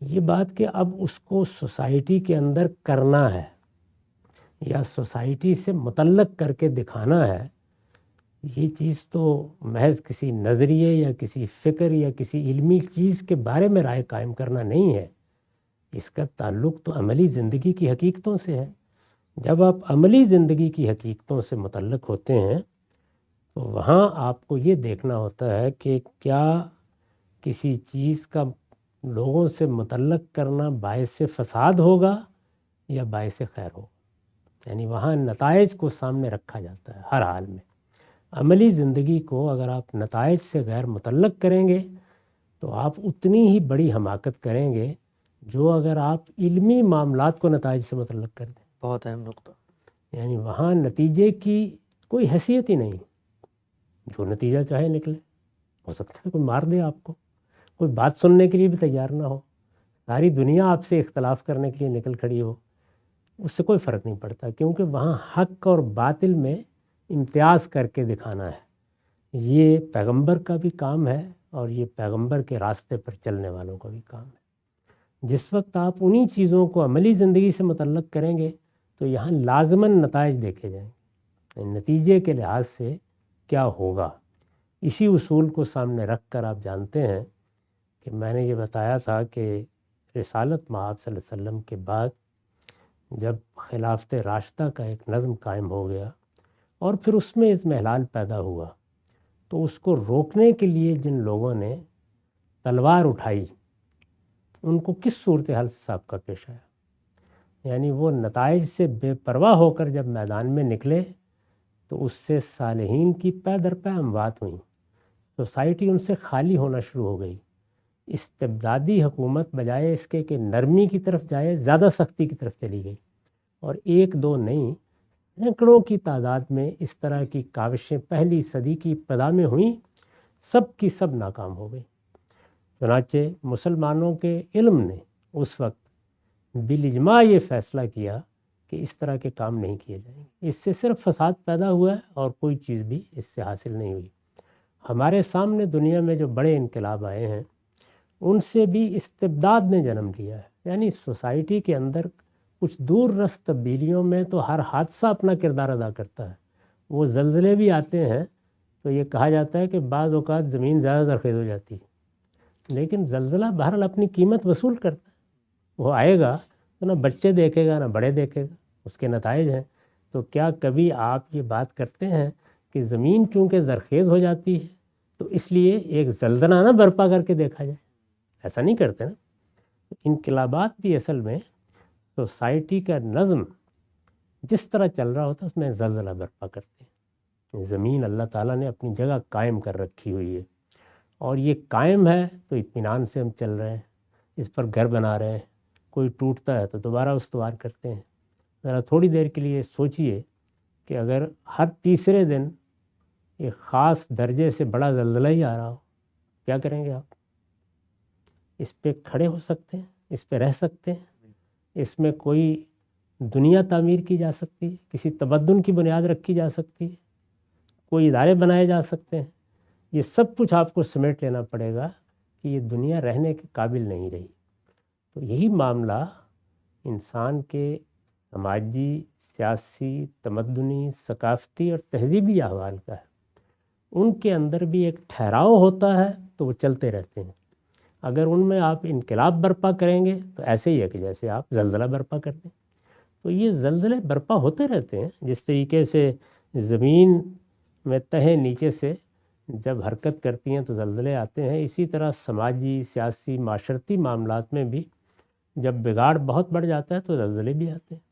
یہ بات کہ اب اس کو society کے اندر کرنا ہے یا society سے متعلق کر کے دکھانا ہے، یہ چیز تو محض کسی نظریے یا کسی فکر یا کسی علمی چیز کے بارے میں رائے قائم کرنا نہیں ہے، اس کا تعلق تو عملی زندگی کی حقیقتوں سے ہے۔ جب آپ عملی زندگی کی حقیقتوں سے متعلق ہوتے ہیں تو وہاں آپ کو یہ دیکھنا ہوتا ہے کہ کیا کسی چیز کا لوگوں سے متعلق کرنا باعث فساد ہوگا یا باعث خیر ہوگا، یعنی وہاں نتائج کو سامنے رکھا جاتا ہے ہر حال میں۔ عملی زندگی کو اگر آپ نتائج سے غیر متعلق کریں گے تو آپ اتنی ہی بڑی حماقت کریں گے جو اگر آپ علمی معاملات کو نتائج سے متعلق کر دیں۔ بہت اہم نقطہ۔ یعنی وہاں نتیجے کی کوئی حیثیت ہی نہیں، جو نتیجہ چاہے نکلے، ہو سکتا ہے کوئی مار دے آپ کو، کوئی بات سننے کے لیے بھی تیار نہ ہو، ساری دنیا آپ سے اختلاف کرنے کے لیے نکل کھڑی ہو، اس سے کوئی فرق نہیں پڑتا، کیونکہ وہاں حق اور باطل میں امتیاز کر کے دکھانا ہے۔ یہ پیغمبر کا بھی کام ہے اور یہ پیغمبر کے راستے پر چلنے والوں کا بھی کام ہے۔ جس وقت آپ انہی چیزوں کو عملی زندگی سے متعلق کریں گے تو یہاں لازماً نتائج دیکھے جائیں گے، نتیجے کے لحاظ سے کیا ہوگا۔ اسی اصول کو سامنے رکھ کر آپ جانتے ہیں کہ میں نے یہ بتایا تھا کہ رسالت مآب صلی اللہ علیہ وسلم کے بعد جب خلافت راشدہ کا ایک نظم قائم ہو گیا اور پھر اس میں اضمحلال پیدا ہوا تو اس کو روکنے کے لیے جن لوگوں نے تلوار اٹھائی ان کو کس صورتحال سے سابقہ پیش آیا، یعنی وہ نتائج سے بے پرواہ ہو کر جب میدان میں نکلے تو اس سے صالحین کی پے در پے اموات ہوئیں، سوسائٹی ان سے خالی ہونا شروع ہو گئی۔ استبدادی حکومت بجائے اس کے کہ نرمی کی طرف جائے زیادہ سختی کی طرف چلی گئی، اور ایک دو نہیں سینکڑوں کی تعداد میں اس طرح کی کاوشیں پہلی صدی کی ابتدا میں ہوئیں، سب کی سب ناکام ہو گئی۔ چنانچہ مسلمانوں کے علم نے اس وقت بالاجماع یہ فیصلہ کیا کہ اس طرح کے کام نہیں کیے جائیں گے، اس سے صرف فساد پیدا ہوا ہے اور کوئی چیز بھی اس سے حاصل نہیں ہوئی۔ ہمارے سامنے دنیا میں جو بڑے انقلاب آئے ہیں ان سے بھی استبداد نے جنم لیا ہے، یعنی سوسائٹی کے اندر کچھ دور رس تبدیلیوں میں تو ہر حادثہ اپنا کردار ادا کرتا ہے۔ وہ زلزلے بھی آتے ہیں تو یہ کہا جاتا ہے کہ بعض اوقات زمین زیادہ زرخیز ہو جاتی ہے، لیکن زلزلہ بہرحال اپنی قیمت وصول کرتا ہے، وہ آئے گا تو نہ بچے دیکھے گا نہ بڑے دیکھے گا، اس کے نتائج ہیں۔ تو کیا کبھی آپ یہ بات کرتے ہیں کہ زمین چونکہ زرخیز ہو جاتی ہے تو اس لیے ایک زلزلہ نہ برپا کر کے دیکھا جائے؟ ایسا نہیں کرتے نا۔ انقلابات بھی اصل میں سوسائٹی کا نظم جس طرح چل رہا ہوتا ہے اس میں زلزلہ برپا کرتے ہیں۔ زمین اللہ تعالیٰ نے اپنی جگہ قائم کر رکھی ہوئی ہے اور یہ قائم ہے تو اطمینان سے ہم چل رہے ہیں، اس پر گھر بنا رہے ہیں، کوئی ٹوٹتا ہے تو دوبارہ استوار کرتے ہیں۔ ذرا تھوڑی دیر کے لیے سوچئے کہ اگر ہر تیسرے دن ایک خاص درجے سے بڑا زلزلہ ہی آ رہا ہو، کیا کریں گے آپ؟ اس پہ کھڑے ہو سکتے ہیں؟ اس پہ رہ سکتے ہیں؟ اس میں کوئی دنیا تعمیر کی جا سکتی ہے؟ کسی تمدن کی بنیاد رکھی جا سکتی ہے؟ کوئی ادارے بنائے جا سکتے ہیں؟ یہ سب کچھ آپ کو سمیٹ لینا پڑے گا کہ یہ دنیا رہنے کے قابل نہیں رہی۔ تو یہی معاملہ انسان کے سماجی، سیاسی، تمدنی، ثقافتی اور تہذیبی احوال کا ہے۔ ان کے اندر بھی ایک ٹھہراؤ ہوتا ہے تو وہ چلتے رہتے ہیں۔ اگر ان میں آپ انقلاب برپا کریں گے تو ایسے ہی ہے کہ جیسے آپ زلزلہ برپا کر دیں۔ تو یہ زلزلے برپا ہوتے رہتے ہیں، جس طریقے سے زمین میں تہیں نیچے سے جب حرکت کرتی ہیں تو زلزلے آتے ہیں، اسی طرح سماجی، سیاسی، معاشرتی معاملات میں بھی جب بگاڑ بہت بڑھ جاتا ہے تو زلزلے بھی آتے ہیں۔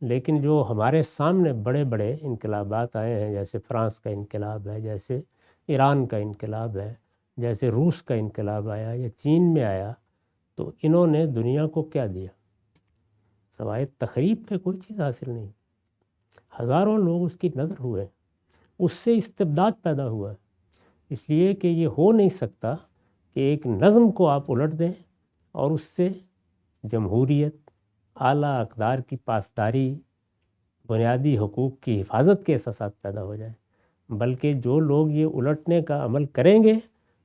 لیکن جو ہمارے سامنے بڑے بڑے انقلابات آئے ہیں، جیسے فرانس کا انقلاب ہے، جیسے ایران کا انقلاب ہے، جیسے روس کا انقلاب آیا یا چین میں آیا، تو انہوں نے دنیا کو کیا دیا؟ سوائے تخریب کے کوئی چیز حاصل نہیں۔ ہزاروں لوگ اس کی نظر ہوئے، اس سے استبداد پیدا ہوا ہے، اس لیے کہ یہ ہو نہیں سکتا کہ ایک نظم کو آپ الٹ دیں اور اس سے جمہوریت، اعلیٰ اقدار کی پاسداری، بنیادی حقوق کی حفاظت کے احساسات پیدا ہو جائیں، بلکہ جو لوگ یہ الٹنے کا عمل کریں گے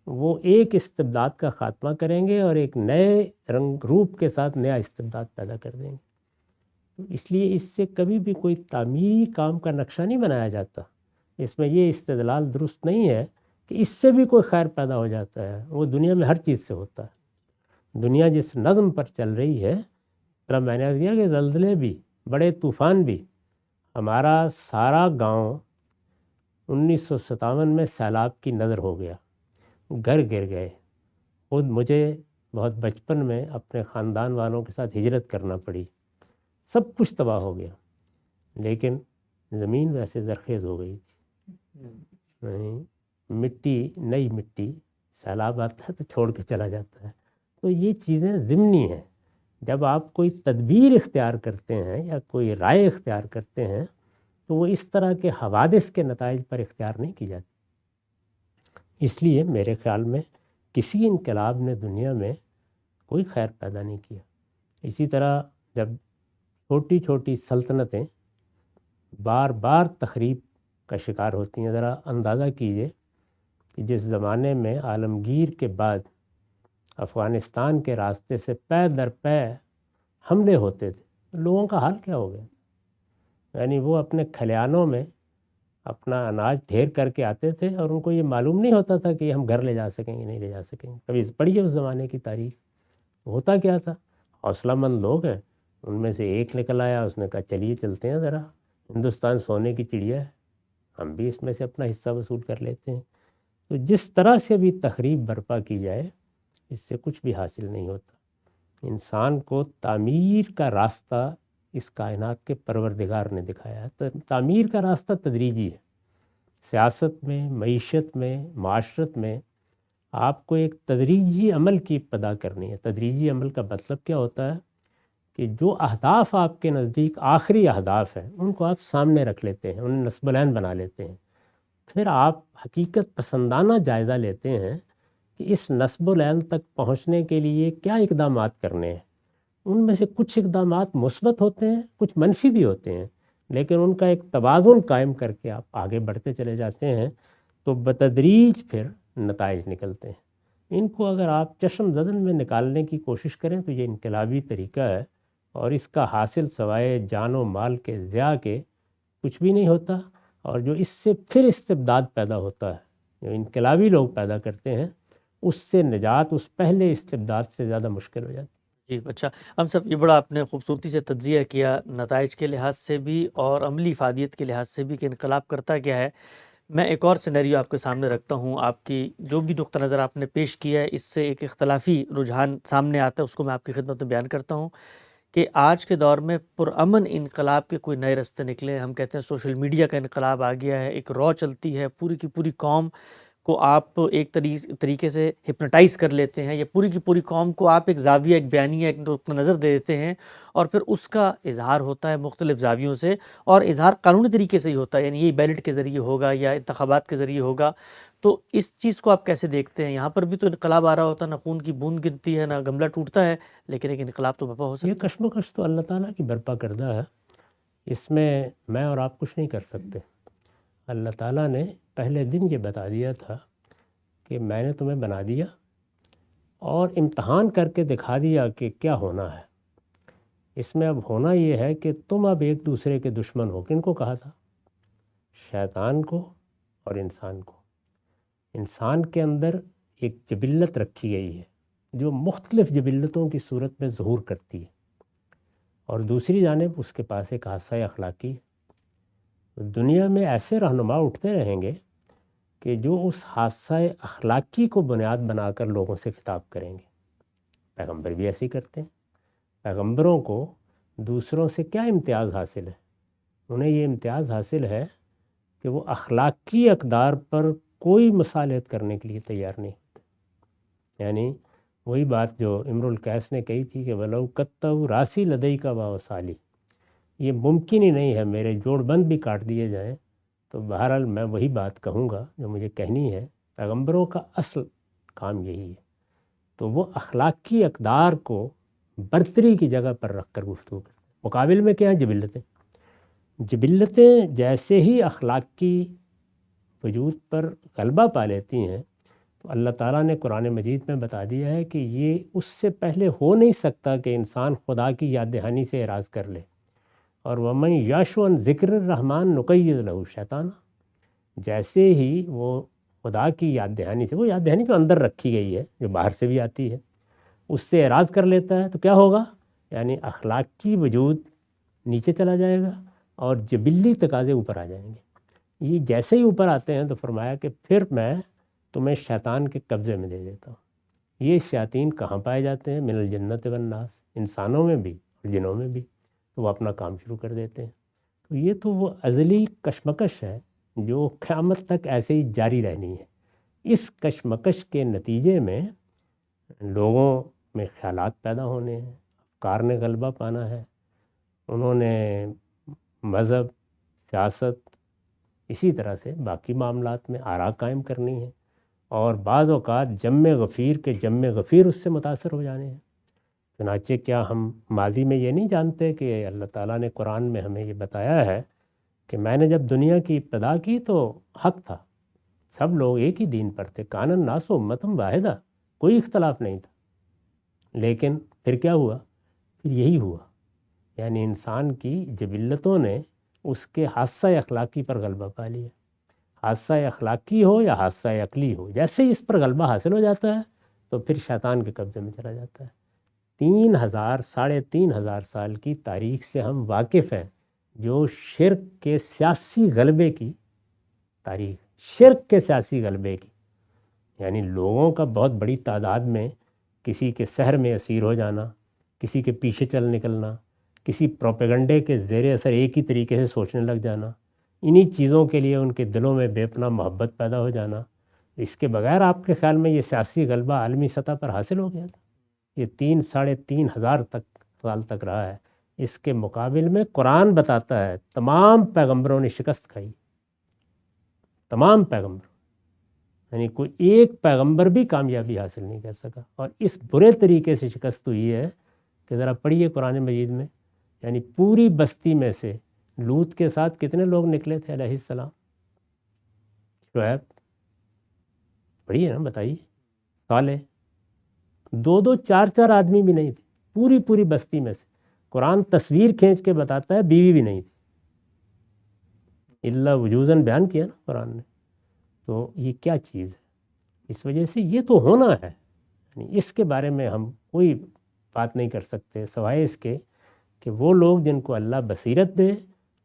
وہ ایک استبداد کا خاتمہ کریں گے اور ایک نئے رنگ روپ کے ساتھ نیا استبداد پیدا کر دیں گے. تو اس لیے اس سے کبھی بھی کوئی تعمیری کام کا نقشہ نہیں بنایا جاتا. اس میں یہ استدلال درست نہیں ہے کہ اس سے بھی کوئی خیر پیدا ہو جاتا ہے. وہ دنیا میں ہر چیز سے ہوتا ہے. دنیا جس نظم پر چل رہی ہے، طرح میں نے کیا کہ زلزلے بھی، بڑے طوفان بھی. ہمارا سارا گاؤں 1957 میں سیلاب کی نظر ہو گیا، گھر گر گئے. خود مجھے بہت بچپن میں اپنے خاندان والوں کے ساتھ ہجرت کرنا پڑی. سب کچھ تباہ ہو گیا، لیکن زمین ویسے زرخیز ہو گئی تھی. مٹی، نئی مٹی، سیلاب آتا ہے تو چھوڑ کے چلا جاتا ہے. تو یہ چیزیں ضمنی ہیں. جب آپ کوئی تدبیر اختیار کرتے ہیں یا کوئی رائے اختیار کرتے ہیں تو وہ اس طرح کے حوادث کے نتائج پر اختیار نہیں کی جاتی. اس لیے میرے خیال میں کسی انقلاب نے دنیا میں کوئی خیر پیدا نہیں کیا. اسی طرح جب چھوٹی چھوٹی سلطنتیں بار بار تخریب کا شکار ہوتی ہیں، ذرا اندازہ کیجئے کہ جس زمانے میں عالمگیر کے بعد افغانستان کے راستے سے پے در پے حملے ہوتے تھے، لوگوں کا حال کیا ہو گیا. یعنی وہ اپنے کھلیانوں میں اپنا اناج ڈھیر کر کے آتے تھے اور ان کو یہ معلوم نہیں ہوتا تھا کہ ہم گھر لے جا سکیں گے نہیں لے جا سکیں گے. کبھی پڑھیے اس زمانے کی تاریخ. ہوتا کیا تھا، حوصلہ مند لوگ ہیں، ان میں سے ایک نکل آیا، اس نے کہا چلیے چلتے ہیں، ذرا ہندوستان سونے کی چڑیا ہے، ہم بھی اس میں سے اپنا حصہ وصول کر لیتے ہیں. تو جس طرح سے بھی تخریب برپا کی جائے اس سے کچھ بھی حاصل نہیں ہوتا. انسان کو تعمیر کا راستہ اس کائنات کے پروردگار نے دکھایا ہے. تعمیر کا راستہ تدریجی ہے. سیاست میں، معیشت میں، معاشرت میں آپ کو ایک تدریجی عمل کی ابتدا کرنی ہے. تدریجی عمل کا مطلب کیا ہوتا ہے کہ جو اہداف آپ کے نزدیک آخری اہداف ہیں ان کو آپ سامنے رکھ لیتے ہیں، انہیں نصب العین بنا لیتے ہیں. پھر آپ حقیقت پسندانہ جائزہ لیتے ہیں کہ اس نصب العین تک پہنچنے کے لیے کیا اقدامات کرنے ہیں. ان میں سے کچھ اقدامات مثبت ہوتے ہیں، کچھ منفی بھی ہوتے ہیں، لیکن ان کا ایک توازن قائم کر کے آپ آگے بڑھتے چلے جاتے ہیں تو بتدریج پھر نتائج نکلتے ہیں. ان کو اگر آپ چشم زدن میں نکالنے کی کوشش کریں تو یہ انقلابی طریقہ ہے اور اس کا حاصل سوائے جان و مال کے ضیاع کے کچھ بھی نہیں ہوتا. اور جو اس سے پھر استبداد پیدا ہوتا ہے، جو انقلابی لوگ پیدا کرتے ہیں، اس سے نجات اس پہلے استبداد سے زیادہ مشکل ہو جاتی ہے. جی اچھا، ہم سب یہ بڑا آپ نے خوبصورتی سے تجزیہ کیا نتائج کے لحاظ سے بھی اور عملی افادیت کے لحاظ سے بھی کہ انقلاب کرتا کیا ہے. میں ایک اور سینیریو آپ کے سامنے رکھتا ہوں. آپ کی جو بھی نقطہ نظر آپ نے پیش کیا ہے اس سے ایک اختلافی رجحان سامنے آتا ہے، اس کو میں آپ کی خدمت میں بیان کرتا ہوں کہ آج کے دور میں پرامن انقلاب کے کوئی نئے راستے نکلے. ہم کہتے ہیں سوشل میڈیا کا انقلاب آ گیا ہے، ایک رو چلتی ہے، پوری کی پوری قوم کو آپ ایک طریقے سے ہپنوٹائز کر لیتے ہیں، یا پوری کی پوری قوم کو آپ ایک زاویہ، ایک بیانیہ، ایک نقطہ نظر دے دیتے ہیں اور پھر اس کا اظہار ہوتا ہے مختلف زاویوں سے، اور اظہار قانونی طریقے سے ہی ہوتا ہے، یعنی یہ بیلٹ کے ذریعے ہوگا یا انتخابات کے ذریعے ہوگا. تو اس چیز کو آپ کیسے دیکھتے ہیں؟ یہاں پر بھی تو انقلاب آ رہا ہوتا ہے، نہ خون کی بوند گرتی ہے، نہ گملہ ٹوٹتا ہے، لیکن ایک انقلاب تو برپا ہو سکتا ہے. یہ کشمکش تو اللہ تعالیٰ کی برپا کردہ ہے، اس میں میں اور آپ کچھ نہیں کر سکتے. اللہ تعالیٰ نے پہلے دن یہ بتا دیا تھا کہ میں نے تمہیں بنا دیا اور امتحان کر کے دکھا دیا کہ کیا ہونا ہے. اس میں اب ہونا یہ ہے کہ تم اب ایک دوسرے کے دشمن ہو. کن کو کہا تھا؟ شیطان کو اور انسان کو. انسان کے اندر ایک جبلت رکھی گئی ہے جو مختلف جبلتوں کی صورت میں ظہور کرتی ہے، اور دوسری جانب اس کے پاس ایک حادثہ اخلاقی ہے. دنیا میں ایسے رہنما اٹھتے رہیں گے کہ جو اس حادثہ اخلاقی کو بنیاد بنا کر لوگوں سے خطاب کریں گے. پیغمبر بھی ایسے ہی کرتے ہیں. پیغمبروں کو دوسروں سے کیا امتیاز حاصل ہے؟ انہیں یہ امتیاز حاصل ہے کہ وہ اخلاقی اقدار پر کوئی مصالحت کرنے کے لیے تیار نہیں ہوتے. یعنی وہی بات جو امرؤ القیس نے کہی تھی کہ وَلَوْ قَطَّعُوا رَأْسِي لَدَيْكَ وَأَوْصَالِي، یہ ممکن ہی نہیں ہے میرے جوڑ بند بھی کاٹ دیے جائیں تو بہرحال میں وہی بات کہوں گا جو مجھے کہنی ہے. پیغمبروں کا اصل کام یہی ہے. تو وہ اخلاقی اقدار کو برتری کی جگہ پر رکھ کر گفتگو کرتے ہیں. مقابل میں کیا ہیں؟ جبلتیں جیسے ہی اخلاق کی وجود پر غلبہ پا لیتی ہیں تو تو اللہ تعالیٰ نے قرآن مجید میں بتا دیا ہے کہ یہ اس سے پہلے ہو نہیں سکتا کہ انسان خدا کی یاد دہانی سے اعراض کر لے. اور وَمَن یعش عن ذکر الرحمن نقید لہ شیطانا، جیسے ہی وہ خدا کی یاد دہانی سے، وہ یاد دہانی جو اندر رکھی گئی ہے جو باہر سے بھی آتی ہے، اس سے اعراض کر لیتا ہے تو کیا ہوگا؟ یعنی اخلاقی وجود نیچے چلا جائے گا اور جبلی تقاضے اوپر آ جائیں گے. یہ جیسے ہی اوپر آتے ہیں تو فرمایا کہ پھر میں تمہیں شیطان کے قبضے میں دے دیتا ہوں. یہ شیاطین کہاں پائے جاتے ہیں؟ من الجنت والناس، انسانوں میں بھی اور جنوں میں بھی. تو وہ اپنا کام شروع کر دیتے ہیں. تو یہ تو وہ ازلی کشمکش ہے جو قیامت تک ایسے ہی جاری رہنی ہے. اس کشمکش کے نتیجے میں لوگوں میں خیالات پیدا ہونے ہیں، افکار نے غلبہ پانا ہے، انہوں نے مذہب، سیاست، اسی طرح سے باقی معاملات میں آراء قائم کرنی ہے، اور بعض اوقات جم غفیر کے جم غفیر اس سے متاثر ہو جانے ہیں. چنانچہ کیا ہم ماضی میں یہ نہیں جانتے کہ اللہ تعالیٰ نے قرآن میں ہمیں یہ بتایا ہے کہ میں نے جب دنیا کی ابتدا کی تو حق تھا، سب لوگ ایک ہی دین پر تھے، کان الناس امۃ واحدہ، کوئی اختلاف نہیں تھا. لیکن پھر کیا ہوا؟ پھر یہی ہوا، یعنی انسان کی جبلتوں نے اس کے حادثہ اخلاقی پر غلبہ پا لیا. حادثہ اخلاقی ہو یا حادثہ عقلی ہو، جیسے ہی اس پر غلبہ حاصل ہو جاتا ہے تو پھر شیطان کے قبضے میں چلا جاتا ہے. 3,000 سال کی تاریخ سے ہم واقف ہیں، جو شرک کے سیاسی غلبے کی تاریخ، شرک کے سیاسی غلبے کی، یعنی لوگوں کا بہت بڑی تعداد میں کسی کے سحر میں اسیر ہو جانا، کسی کے پیچھے چل نکلنا، کسی پروپیگنڈے کے زیر اثر ایک ہی طریقے سے سوچنے لگ جانا، انہی چیزوں کے لیے ان کے دلوں میں بے پناہ محبت پیدا ہو جانا. اس کے بغیر آپ کے خیال میں یہ سیاسی غلبہ عالمی سطح پر حاصل ہو گیا تھا؟ یہ 3,500 سال تک رہا ہے. اس کے مقابل میں قرآن بتاتا ہے تمام پیغمبروں نے شکست کھائی، تمام پیغمبر، یعنی کوئی ایک پیغمبر بھی کامیابی حاصل نہیں کر سکا. اور اس برے طریقے سے شکست ہوئی ہے کہ ذرا پڑھیے قرآن مجید میں، یعنی پوری بستی میں سے لوط کے ساتھ کتنے لوگ نکلے تھے علیہ السلام؟ شعیب، پڑھیے نا، بتائیے. صالح، 2 4 آدمی بھی نہیں تھے پوری بستی میں سے. قرآن تصویر کھینچ کے بتاتا ہے بیوی بھی نہیں تھی، اللہ وجوزاً بیان کیا نا قرآن نے. تو یہ کیا چیز ہے؟ اس وجہ سے یہ تو ہونا ہے، یعنی اس کے بارے میں ہم کوئی بات نہیں کر سکتے سوائے اس کے کہ وہ لوگ جن کو اللہ بصیرت دے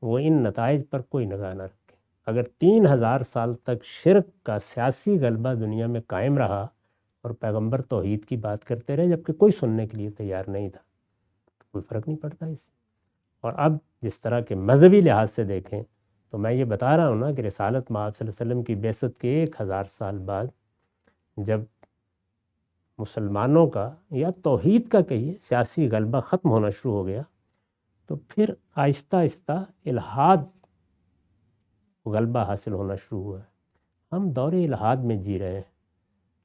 وہ ان نتائج پر کوئی نگاہ نہ رکھے. اگر 3,000 سال تک شرک کا سیاسی غلبہ دنیا میں قائم رہا اور پیغمبر توحید کی بات کرتے رہے جبکہ کوئی سننے کے لیے تیار نہیں تھا، کوئی فرق نہیں پڑتا اس سے. اور اب جس طرح کے مذہبی لحاظ سے دیکھیں تو میں یہ بتا رہا ہوں نا کہ رسالت مآب صلی اللہ علیہ وسلم کی بعثت کے 1,000 سال بعد جب مسلمانوں کا یا توحید کا کہیے سیاسی غلبہ ختم ہونا شروع ہو گیا تو پھر آہستہ آہستہ الحاد غلبہ حاصل ہونا شروع ہوا ہے. ہم دور الحاد میں جی رہے ہیں.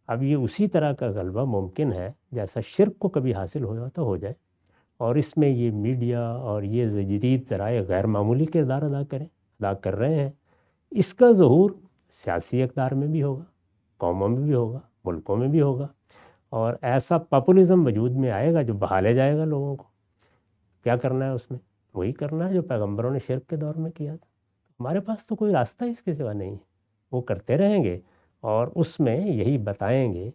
اب یہ اسی طرح کا غلبہ ممکن ہے جیسا شرک کو کبھی حاصل ہوا تو ہو جائے، اور اس میں یہ میڈیا اور یہ جدید ذرائع غیر معمولی کردار ادا کر رہے ہیں. اس کا ظہور سیاسی اقدار میں بھی ہوگا، قوموں میں بھی ہوگا، ملکوں میں بھی ہوگا، اور ایسا پاپولزم وجود میں آئے گا جو بہا لے جائے گا لوگوں کو. کیا کرنا ہے اس میں؟ وہی کرنا ہے جو پیغمبروں نے شرک کے دور میں کیا تھا. ہمارے پاس تو کوئی راستہ اس کے سوا نہیں ہے. وہ کرتے رہیں گے اور اس میں یہی بتائیں گے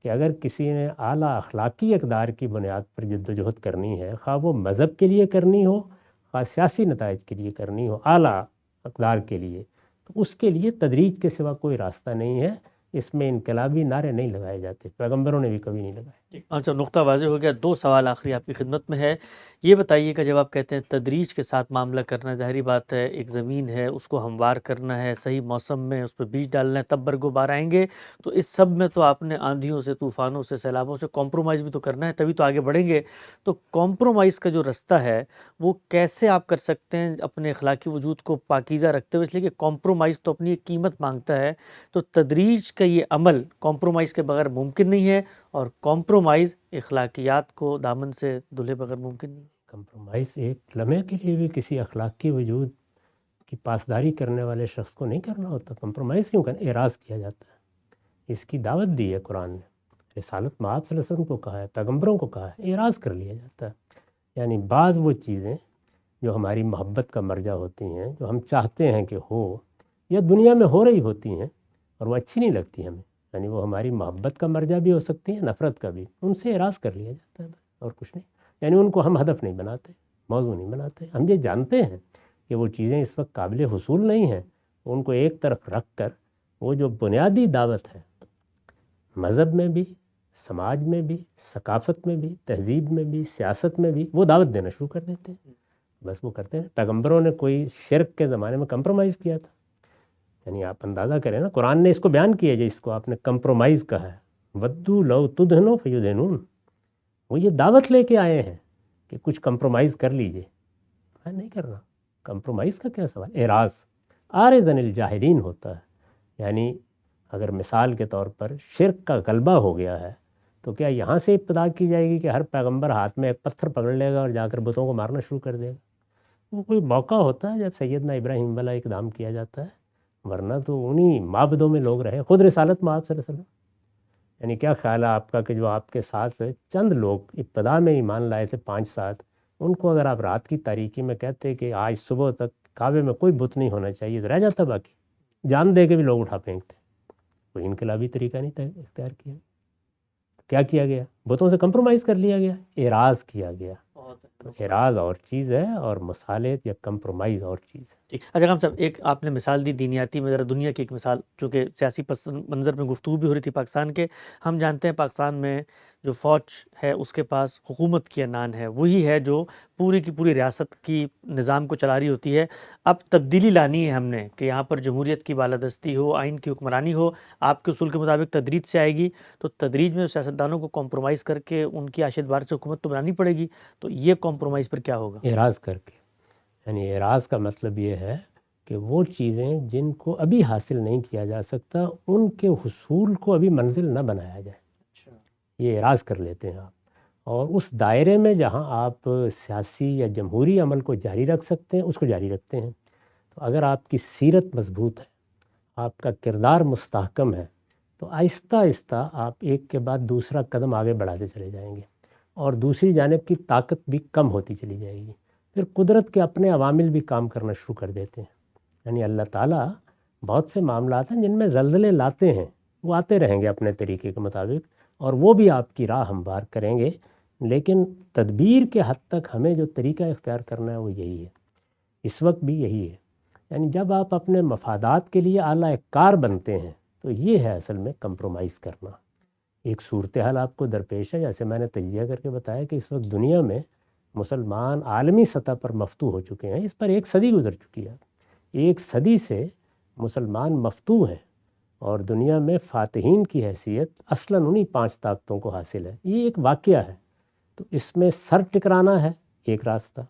کہ اگر کسی نے اعلیٰ اخلاقی اقدار کی بنیاد پر جد و جہد کرنی ہے، خواہ وہ مذہب کے لیے کرنی ہو، خواہ سیاسی نتائج کے لیے کرنی ہو، اعلیٰ اقدار کے لیے، تو اس کے لیے تدریج کے سوا کوئی راستہ نہیں ہے. اس میں انقلابی نعرے نہیں لگائے جاتے، پیغمبروں نے بھی کبھی نہیں لگائے. اچھا، نقطہ واضح ہو گیا. 2 سوال آخری آپ کی خدمت میں ہے. یہ بتائیے کہ جب آپ کہتے ہیں تدریج کے ساتھ معاملہ کرنا، ظاہری بات ہے ایک زمین ہے اس کو ہموار کرنا ہے، صحیح موسم میں اس پہ بیج ڈالنا ہے، تب برگوبار آئیں گے. تو اس سب میں تو آپ نے آندھیوں سے، طوفانوں سے، سیلابوں سے کمپرومائز بھی تو کرنا ہے، تبھی تو آگے بڑھیں گے. تو کمپرومائز کا جو رستہ ہے وہ کیسے آپ کر سکتے ہیں اپنے اخلاقی وجود کو پاکیزہ رکھتے ہوئے؟ اس لیے کہ کمپرومائز تو اپنی ایک قیمت مانگتا ہے. تو تدریج کا یہ عمل کمپرومائز کے بغیر ممکن نہیں ہے، اور کمپرومائز اخلاقیات کو دامن سے دھلے بغیر ممکن نہیں. کمپرومائز ایک لمحے کے لیے بھی کسی اخلاقی وجود کی پاسداری کرنے والے شخص کو نہیں کرنا ہوتا. کمپرومائز کیوں کرنا؟ اعراض کیا جاتا ہے. اس کی دعوت دی ہے قرآن نے، رسالت میں آپ صلی اللہ علیہ وسلم کو کہا ہے، پیغمبروں کو کہا ہے، اعراض کر لیا جاتا ہے۔ یعنی بعض وہ چیزیں جو ہماری محبت کا مرجع ہوتی ہیں، جو ہم چاہتے ہیں کہ ہو یا دنیا میں ہو رہی ہوتی ہیں اور وہ اچھی نہیں لگتی ہمیں، یعنی وہ ہماری محبت کا مرجع بھی ہو سکتی ہیں، نفرت کا بھی، ان سے اعراض کر لیا جاتا ہے بس، اور کچھ نہیں۔ یعنی ان کو ہم ہدف نہیں بناتے، موضوع نہیں بناتے۔ ہم یہ جانتے ہیں کہ وہ چیزیں اس وقت قابل حصول نہیں ہیں، ان کو ایک طرف رکھ کر وہ جو بنیادی دعوت ہے مذہب میں بھی، سماج میں بھی، ثقافت میں بھی، تہذیب میں بھی، سیاست میں بھی، وہ دعوت دینا شروع کر دیتے ہیں، بس وہ کرتے ہیں۔ پیغمبروں نے کوئی شرک کے زمانے میں کمپرومائز کیا تھا؟ یعنی آپ اندازہ کریں نا، قرآن نے اس کو بیان کیا جس کو آپ نے کمپرومائز کہا ہے، ودو لو تدہنو فیدہنون، وہ یہ دعوت لے کے آئے ہیں کہ کچھ کمپرومائز کر لیجئے۔ میں نہیں کر رہا، کمپرومائز کا کیا سوال، اعراض عارض عن الجاہلین ہوتا ہے۔ یعنی اگر مثال کے طور پر شرک کا غلبہ ہو گیا ہے تو کیا یہاں سے ابتدا کی جائے گی کہ ہر پیغمبر ہاتھ میں ایک پتھر پکڑ لے گا اور جا کر بتوں کو مارنا شروع کر دے گا؟ وہ کوئی موقع ہوتا ہے جب سیدنا ابراہیم والا اقدام کیا جاتا ہے، ورنہ تو انہی معبدوں میں لوگ رہے، خود رسالت میں آپ صلی اللہ علیہ وسلم۔ یعنی کیا خیال ہے آپ کا کہ جو آپ کے ساتھ چند لوگ ابتدا میں ایمان لائے تھے 5-7، ان کو اگر آپ رات کی تاریکی میں کہتے کہ آج صبح تک کعبے میں کوئی بت نہیں ہونا چاہیے تو رہ جاتا، باقی جان دے کے بھی لوگ اٹھا پھینکتے۔ کوئی انقلابی طریقہ نہیں اختیار کیا، کیا کیا گیا؟ بتوں سے کمپرومائز کر لیا گیا، اعراض کیا گیا۔ تو اعراض اور چیز ہے اور مصالحت یا کمپرومائز اور چیز ہے۔ اچھا غام صاحب، ایک آپ نے مثال دی دینیاتی میں، ذرا دنیا کی ایک مثال، چونکہ سیاسی پس منظر میں گفتگو بھی ہو رہی تھی پاکستان کے، ہم جانتے ہیں پاکستان میں جو فوج ہے اس کے پاس حکومت کی عنان ہے، وہی ہے جو پوری کی پوری ریاست کی نظام کو چلا رہی ہوتی ہے۔ اب تبدیلی لانی ہے ہم نے کہ یہاں پر جمہوریت کی بالادستی ہو، آئین کی حکمرانی ہو، آپ کے اصول کے مطابق تدریج سے آئے گی، تو تدریج میں سیاستدانوں کو کمپرومائز کر کے ان کی آشد بار سے حکومت تو بنانی پڑے گی، تو یہ کمپرومائز پر کیا ہوگا؟ اعراض کر کے، یعنی اعراض کا مطلب یہ ہے کہ وہ چیزیں جن کو ابھی حاصل نہیں کیا جا سکتا ان کے حصول کو ابھی منزل نہ بنایا جائے، یہ اعراض کر لیتے ہیں آپ۔ اور اس دائرے میں جہاں آپ سیاسی یا جمہوری عمل کو جاری رکھ سکتے ہیں اس کو جاری رکھتے ہیں۔ تو اگر آپ کی سیرت مضبوط ہے، آپ کا کردار مستحکم ہے، تو آہستہ آہستہ آپ ایک کے بعد دوسرا قدم آگے بڑھاتے چلے جائیں گے، اور دوسری جانب کی طاقت بھی کم ہوتی چلی جائے گی۔ پھر قدرت کے اپنے عوامل بھی کام کرنا شروع کر دیتے ہیں۔ یعنی اللہ تعالیٰ بہت سے معاملات ہیں جن میں زلزلے لاتے ہیں، وہ آتے رہیں گے اپنے طریقے کے مطابق، اور وہ بھی آپ کی راہ ہموار کریں گے، لیکن تدبیر کے حد تک ہمیں جو طریقہ اختیار کرنا ہے وہ یہی ہے، اس وقت بھی یہی ہے۔ یعنی جب آپ اپنے مفادات کے لیے اعلیٰ کار بنتے ہیں تو یہ ہے اصل میں کمپرومائز کرنا۔ ایک صورتحال آپ کو درپیش ہے، جیسے میں نے تجزیہ کر کے بتایا کہ اس وقت دنیا میں مسلمان عالمی سطح پر مفتوح ہو چکے ہیں، اس پر 1 صدی گزر چکی ہے، 1 صدی سے مسلمان مفتوح ہیں، اور دنیا میں فاتحین کی حیثیت اصلاً انہی 5 طاقتوں کو حاصل ہے۔ یہ ایک واقعہ ہے، تو اس میں سر ٹکرانا ہے ایک راستہ،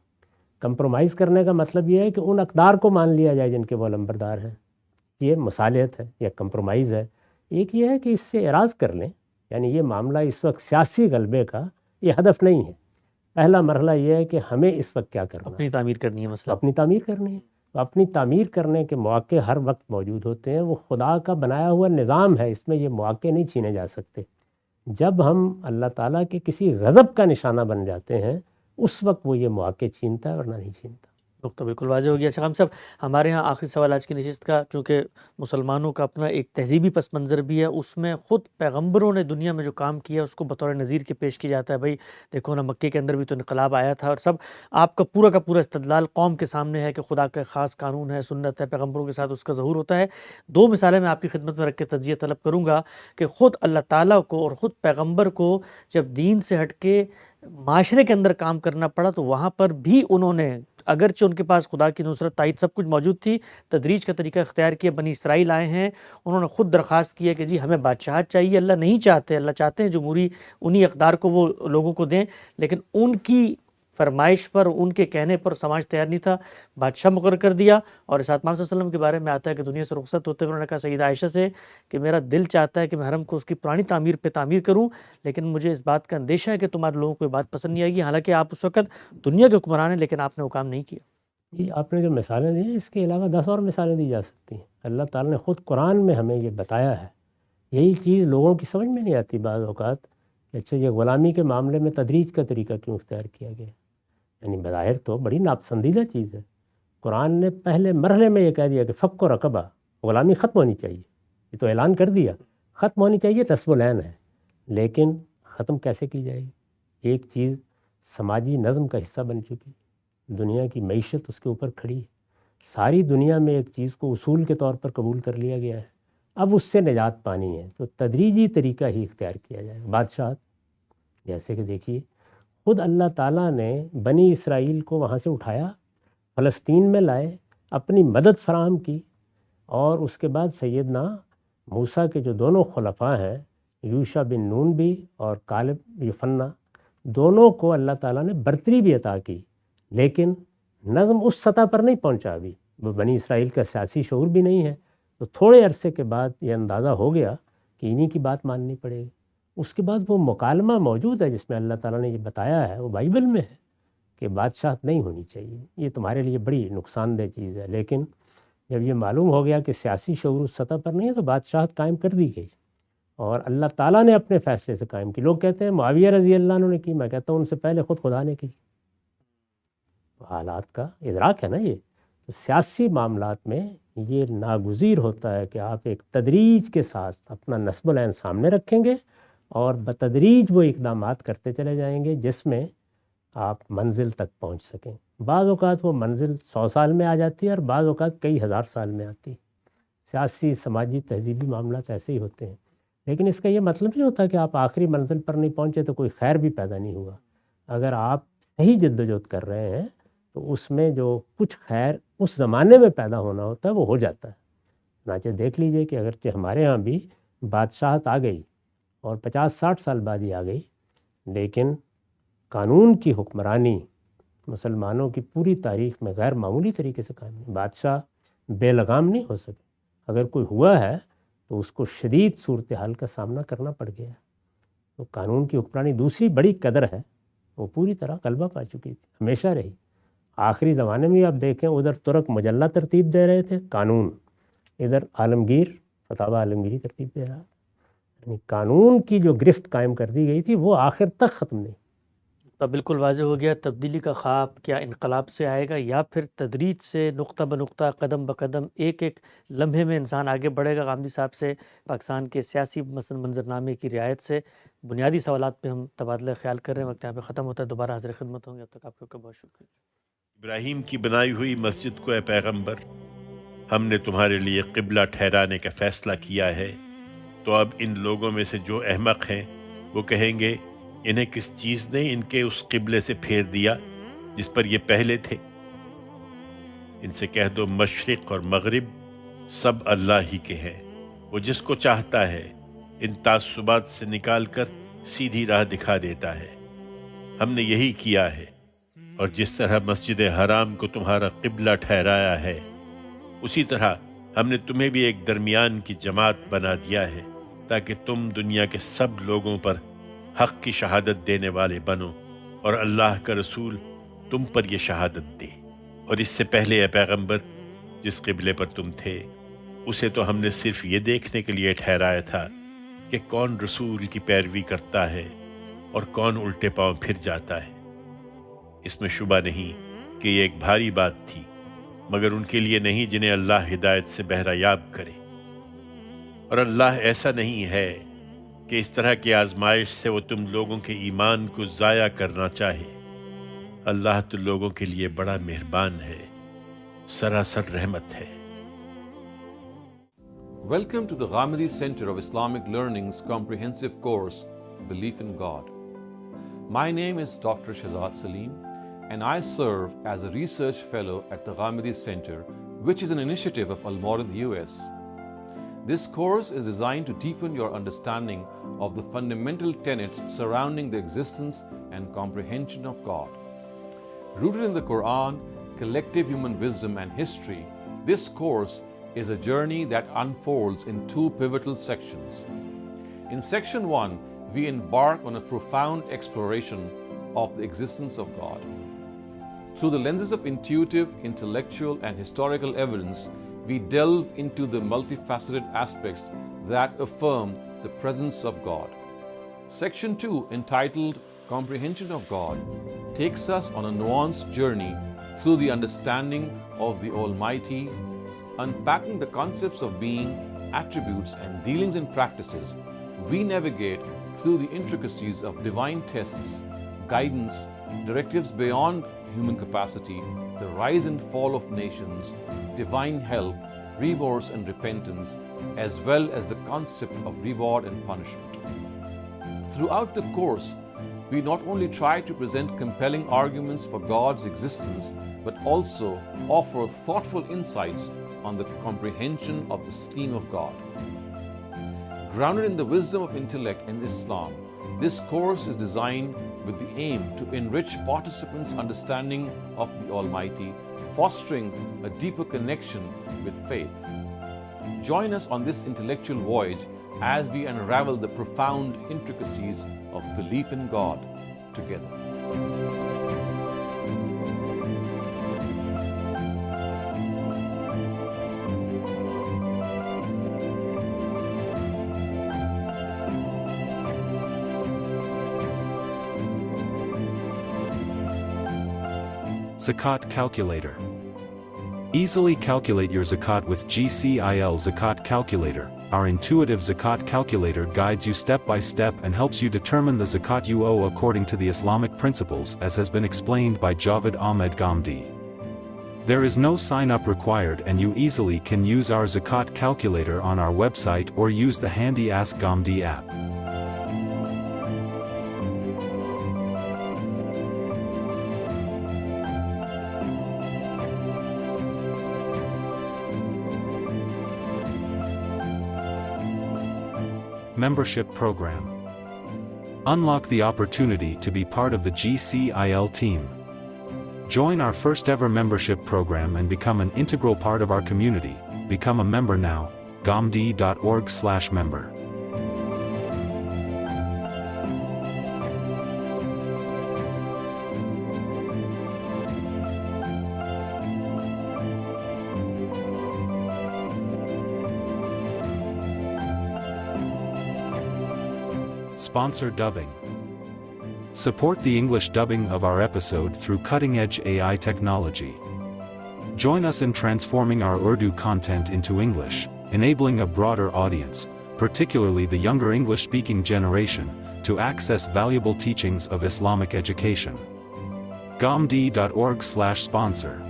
کمپرومائز کرنے کا مطلب یہ ہے کہ ان اقدار کو مان لیا جائے جن کے وہ علمبردار ہیں، یہ مصالحت ہے یا کمپرومائز ہے۔ ایک یہ ہے کہ اس سے اعراض کر لیں، یعنی یہ معاملہ اس وقت سیاسی غلبے کا یہ ہدف نہیں ہے۔ پہلا مرحلہ یہ ہے کہ ہمیں اس وقت کیا کرنا ہے، اپنی تعمیر کرنی ہے، مسئلہ اپنی تعمیر کرنی ہے۔ تو اپنی تعمیر کرنے کے مواقع ہر وقت موجود ہوتے ہیں، وہ خدا کا بنایا ہوا نظام ہے، اس میں یہ مواقع نہیں چھینے جا سکتے۔ جب ہم اللہ تعالیٰ کے کسی غضب کا نشانہ بن جاتے ہیں اس وقت وہ یہ مواقع چھینتا ہے، ورنہ نہیں چھینتا۔ نقطہ بالکل واضح ہو گیا۔ اچھا غام صاحب، ہمارے ہاں آخری سوال آج کی نشست کا، چونکہ مسلمانوں کا اپنا ایک تہذیبی پس منظر بھی ہے، اس میں خود پیغمبروں نے دنیا میں جو کام کیا اس کو بطور نظیر کے پیش کیا جاتا ہے۔ بھائی دیکھو نا، مکے کے اندر بھی تو انقلاب آیا تھا، اور سب آپ کا پورا استدلال قوم کے سامنے ہے کہ خدا کا خاص قانون ہے، سنت ہے، پیغمبروں کے ساتھ اس کا ظہور ہوتا ہے۔ 2 مثالیں میں آپ کی خدمت میں رکھ کے تجزیہ طلب کروں گا کہ خود اللہ تعالیٰ کو اور خود پیغمبر کو جب دین سے ہٹ کے معاشرے کے اندر کام کرنا پڑا تو وہاں پر بھی انہوں نے، اگرچہ ان کے پاس خدا کی نصرت، تائید سب کچھ موجود تھی، تدریج کا طریقہ اختیار کیا۔ بنی اسرائیل آئے ہیں، انہوں نے خود درخواست کی ہے کہ جی ہمیں بادشاہت چاہیے، اللہ نہیں چاہتے، اللہ چاہتے ہیں جمہوری انہی اقدار کو وہ لوگوں کو دیں، لیکن ان کی فرمائش پر، ان کے کہنے پر سماج تیار نہیں تھا، بادشاہ مقرر کر دیا۔ اور اسحاق صلی اللہ علیہ وسلم کے بارے میں آتا ہے کہ دنیا سے رخصت ہوتے ہوئے انہوں نے کہا سیدہ عائشہ سے کہ میرا دل چاہتا ہے کہ میں حرم کو اس کی پرانی تعمیر پہ تعمیر کروں، لیکن مجھے اس بات کا اندیشہ ہے کہ تمہارے لوگوں کو یہ بات پسند نہیں آئے گی۔ حالانکہ آپ اس وقت دنیا کے حکمران ہیں، لیکن آپ نے وہ کام نہیں کیا۔ جی، آپ نے جو مثالیں دی ہیں اس کے علاوہ 10 اور مثالیں دی جا سکتی ہیں۔ اللہ تعالیٰ نے خود قرآن میں ہمیں یہ بتایا ہے، یہی چیز لوگوں کی سمجھ میں نہیں آتی بعض اوقات کہ اچھا یہ غلامی کے معاملے میں تدریج کا طریقہ کیوں اختیار کیا گیا؟ یعنی بظاہر تو بڑی ناپسندیدہ چیز ہے. قرآن نے پہلے مرحلے میں یہ کہہ دیا کہ فک و رقبہ، غلامی ختم ہونی چاہیے، یہ تو اعلان کر دیا ختم ہونی چاہیے، نصب العین ہے. لیکن ختم کیسے کی جائے گی؟ ایک چیز سماجی نظم کا حصہ بن چکی، دنیا کی معیشت اس کے اوپر کھڑی ہے، ساری دنیا میں ایک چیز کو اصول کے طور پر قبول کر لیا گیا ہے، اب اس سے نجات پانی ہے تو تدریجی طریقہ ہی اختیار کیا جائے. بادشاہت جیسے کہ دیکھیے خود اللہ تعالیٰ نے بنی اسرائیل کو وہاں سے اٹھایا، فلسطین میں لائے، اپنی مدد فراہم کی، اور اس کے بعد سیدنا موسیٰ کے جو دونوں خلفاء ہیں، یوشع بن نون بھی اور کالب یفنہ، دونوں کو اللہ تعالیٰ نے برتری بھی عطا کی، لیکن نظم اس سطح پر نہیں پہنچا. ابھی بنی اسرائیل کا سیاسی شعور بھی نہیں ہے، تو تھوڑے عرصے کے بعد یہ اندازہ ہو گیا کہ انہی کی بات ماننی پڑے گی. اس کے بعد وہ مکالمہ موجود ہے جس میں اللہ تعالیٰ نے یہ بتایا ہے، وہ بائبل میں ہے کہ بادشاہت نہیں ہونی چاہیے، یہ تمہارے لیے بڑی نقصان دہ چیز ہے. لیکن جب یہ معلوم ہو گیا کہ سیاسی شعور اس سطح پر نہیں ہے تو بادشاہت قائم کر دی گئی، اور اللہ تعالیٰ نے اپنے فیصلے سے قائم کی. لوگ کہتے ہیں معاویہ رضی اللہ عنہ نے کی، میں کہتا ہوں ان سے پہلے خود خدا نے کی. حالات کا ادراک ہے نا یہ. تو سیاسی معاملات میں یہ ناگزیر ہوتا ہے کہ آپ ایک تدریج کے ساتھ اپنا نصب العین سامنے رکھیں گے اور بتدریج وہ اقدامات کرتے چلے جائیں گے جس میں آپ منزل تک پہنچ سکیں. بعض اوقات وہ منزل 100 سال میں آ جاتی ہے اور بعض اوقات کئی ہزار سال میں آتی ہے. سیاسی، سماجی، تہذیبی معاملات ایسے ہی ہوتے ہیں. لیکن اس کا یہ مطلب نہیں ہوتا کہ آپ آخری منزل پر نہیں پہنچے تو کوئی خیر بھی پیدا نہیں ہوا. اگر آپ صحیح جدوجہد کر رہے ہیں تو اس میں جو کچھ خیر اس زمانے میں پیدا ہونا ہوتا ہے وہ ہو جاتا ہے. چنانچہ دیکھ لیجئے کہ اگرچہ ہمارے ہاں بھی بادشاہت آ گئی اور 50-60 سال بعد ہی آ گئی، لیکن قانون کی حکمرانی مسلمانوں کی پوری تاریخ میں غیر معمولی طریقے سے قائم ہے. بادشاہ بے لگام نہیں ہو سکے، اگر کوئی ہوا ہے تو اس کو شدید صورتحال کا سامنا کرنا پڑ گیا. تو قانون کی حکمرانی دوسری بڑی قدر ہے، وہ پوری طرح غلبہ پا چکی تھی، ہمیشہ رہی. آخری زمانے میں آپ دیکھیں ادھر ترک مجلہ ترتیب دے رہے تھے قانون، ادھر عالمگیر فتاوی عالمگیری ترتیب دے رہا. یعنی قانون کی جو گرفت قائم کر دی گئی تھی وہ آخر تک ختم نہیں. تو بالکل واضح ہو گیا تبدیلی کا خواب کیا انقلاب سے آئے گا یا پھر تدریج سے نقطہ بنقطہ قدم بقدم ایک ایک لمحے میں انسان آگے بڑھے گا. غامدی صاحب سے پاکستان کے سیاسی منظرنامے کی رعایت سے بنیادی سوالات پہ ہم تبادلہ خیال کر رہے ہیں. وقت یہاں پہ ختم ہوتا ہے، دوبارہ حاضر خدمت ہوں گے. اب تک آپ کا بہت شکریہ. ابراہیم کی بنائی ہوئی مسجد کو اے پیغمبر ہم نے تمہارے لیے قبلہ ٹھہرانے کا فیصلہ کیا ہے، تو اب ان لوگوں میں سے جو احمق ہیں وہ کہیں گے انہیں کس چیز نے ان کے اس قبلے سے پھیر دیا جس پر یہ پہلے تھے. ان سے کہہ دو مشرق اور مغرب سب اللہ ہی کے ہیں، وہ جس کو چاہتا ہے ان تعصبات سے نکال کر سیدھی راہ دکھا دیتا ہے. ہم نے یہی کیا ہے، اور جس طرح مسجد حرام کو تمہارا قبلہ ٹھہرایا ہے اسی طرح ہم نے تمہیں بھی ایک درمیان کی جماعت بنا دیا ہے تاکہ تم دنیا کے سب لوگوں پر حق کی شہادت دینے والے بنو، اور اللہ کا رسول تم پر یہ شہادت دے. اور اس سے پہلے اے پیغمبر جس قبلے پر تم تھے اسے تو ہم نے صرف یہ دیکھنے کے لیے ٹھہرایا تھا کہ کون رسول کی پیروی کرتا ہے اور کون الٹے پاؤں پھر جاتا ہے. اس میں شبہ نہیں کہ یہ ایک بھاری بات تھی، مگر ان کے لیے نہیں جنہیں اللہ ہدایت سے بہرہ یاب کرے. اور اللہ ایسا نہیں ہے کہ اس طرح کی آزمائش سے وہ تم لوگوں کے ایمان کو ضائع کرنا چاہے. اللہ تو لوگوں کے لیے بڑا مہربان ہے، سراسر رحمت ہے. Welcome to the Ghamidi Center of Islamic Learning's comprehensive course, Belief in God. My name is Dr. Shahzad Salim, and I serve as a research fellow at the Ghamidi Center, which is an initiative of Al-Mawrid US. This course is designed to deepen your understanding of the fundamental tenets surrounding the existence and comprehension of God. Rooted in the Quran, collective human wisdom and history, this course is a journey that unfolds in two pivotal sections. In section 1, we embark on a profound exploration of the existence of God. Through the lenses of intuitive, intellectual, and historical evidence, we delve into the multifaceted aspects that affirm the presence of God. Section 2, entitled Comprehension of God, takes us on a nuanced journey through the understanding of the Almighty, unpacking the concepts of being, attributes, and dealings and practices. We navigate through the intricacies of divine tests, guidance, directives beyond human capacity, the rise and fall of nations, divine help, remorse and repentance, as well as the concept of reward and punishment. Throughout the course, we not only try to present compelling arguments for God's existence, but also offer thoughtful insights on the comprehension of the scheme of God. Grounded in the wisdom of intellect and Islam, this course is designed with the aim to enrich participants' understanding of the Almighty, fostering a deeper connection with faith. Join us on this intellectual voyage as we unravel the profound intricacies of belief in God together. Zakat Calculator. Easily calculate your zakat with GCIL Zakat Calculator. Our intuitive zakat calculator guides you step by step and helps you determine the zakat you owe according to the Islamic principles, as has been explained by Javed Ahmed Ghamidi. There is no sign-up required, and you easily can use our zakat calculator on our website or use the handy Ask Ghamidi app. Membership Program. Unlock the opportunity to be part of the GCIL team. Join our first ever membership program and become an integral part of our community. Become a member now. ghamidi.org/member. Sponsor dubbing. Support the English dubbing of our episode through cutting-edge AI technology. Join us in transforming our Urdu content into English, enabling a broader audience, particularly the younger English-speaking generation, to access valuable teachings of Islamic education. ghamidi.org/sponsor.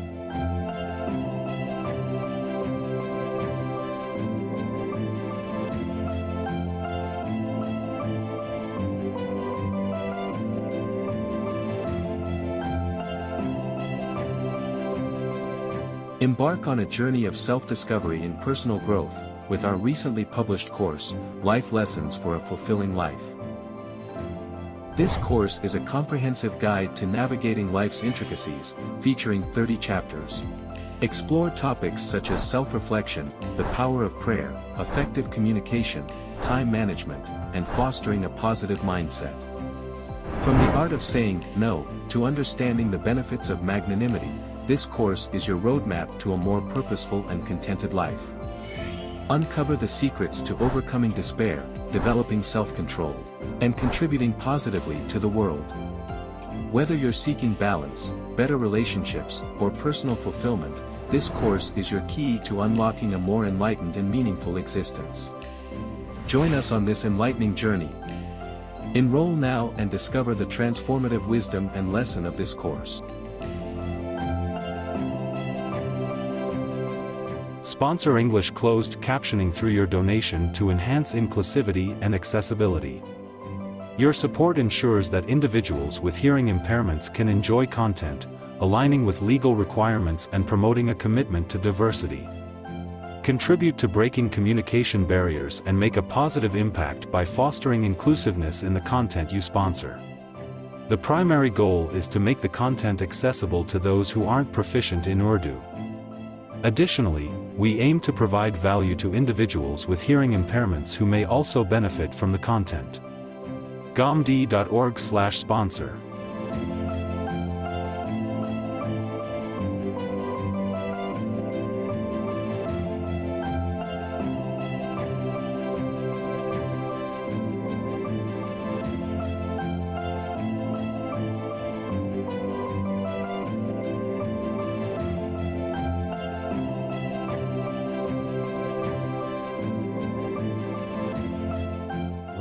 Embark on a journey of self-discovery and personal growth with our recently published course, Life Lessons for a Fulfilling Life. This course is a comprehensive guide to navigating life's intricacies, featuring 30 chapters. Explore topics such as self-reflection, the power of prayer, effective communication, time management, and fostering a positive mindset. From the art of saying no to understanding the benefits of magnanimity, this course is your roadmap to a more purposeful and contented life. Uncover the secrets to overcoming despair, developing self-control, and contributing positively to the world. Whether you're seeking balance, better relationships, or personal fulfillment, this course is your key to unlocking a more enlightened and meaningful existence. Join us on this enlightening journey. Enroll now and discover the transformative wisdom and lesson of this course. Sponsor English closed captioning through your donation to enhance inclusivity and accessibility. Your support ensures that individuals with hearing impairments can enjoy content, aligning with legal requirements and promoting a commitment to diversity. Contribute to breaking communication barriers and make a positive impact by fostering inclusiveness in the content you sponsor. The primary goal is to make the content accessible to those who aren't proficient in Urdu. Additionally, we aim to provide value to individuals with hearing impairments who may also benefit from the content. ghamidi.org/sponsor.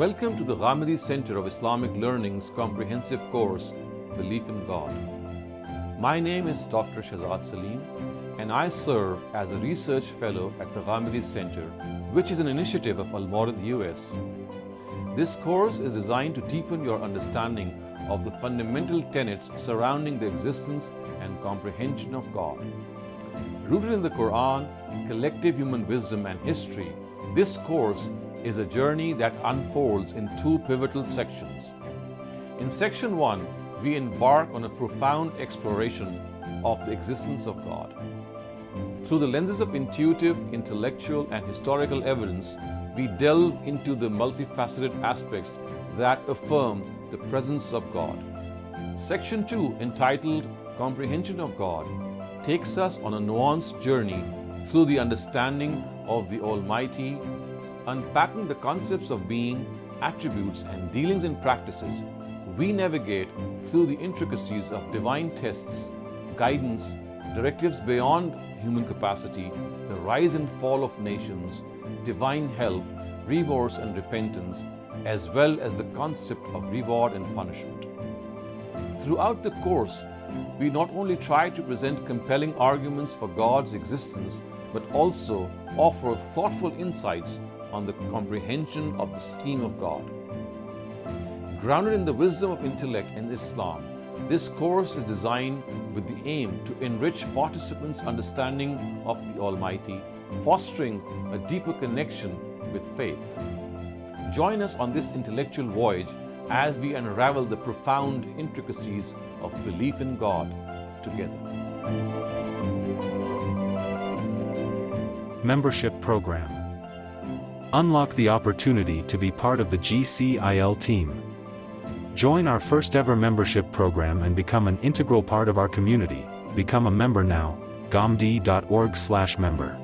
Welcome to the Ghamidi Center of Islamic Learning's comprehensive course, Belief in God. My name is Dr. Shahzad Salim, and I serve as a research fellow at the Ghamidi Center, which is an initiative of Al-Mawrid US. This course is designed to deepen your understanding of the fundamental tenets surrounding the existence and comprehension of God. Rooted in the Quran, collective human wisdom and history, this course is a journey that unfolds in two pivotal sections. In section 1, we embark on a profound exploration of the existence of God. Through the lenses of intuitive, intellectual, and historical evidence, we delve into the multifaceted aspects that affirm the presence of God. Section 2, entitled Comprehension of God, takes us on a nuanced journey through the understanding of the Almighty, unpacking the concepts of being, attributes, and dealings and practices. We navigate through the intricacies of divine tests, guidance, directives beyond human capacity, the rise and fall of nations, divine help, remorse and repentance, as well as the concept of reward and punishment. Throughout the course, we not only try to present compelling arguments for God's existence, but also offer thoughtful insights on the comprehension of the scheme of God. Grounded in the wisdom of intellect and Islam, this course is designed with the aim to enrich participants' understanding of the Almighty, fostering a deeper connection with faith. Join us on this intellectual voyage as we unravel the profound intricacies of belief in God together. Membership Program. Unlock the opportunity to be part of the GCIL team. Join our first ever membership program and become an integral part of our community. Become a member now. ghamidi.org/member.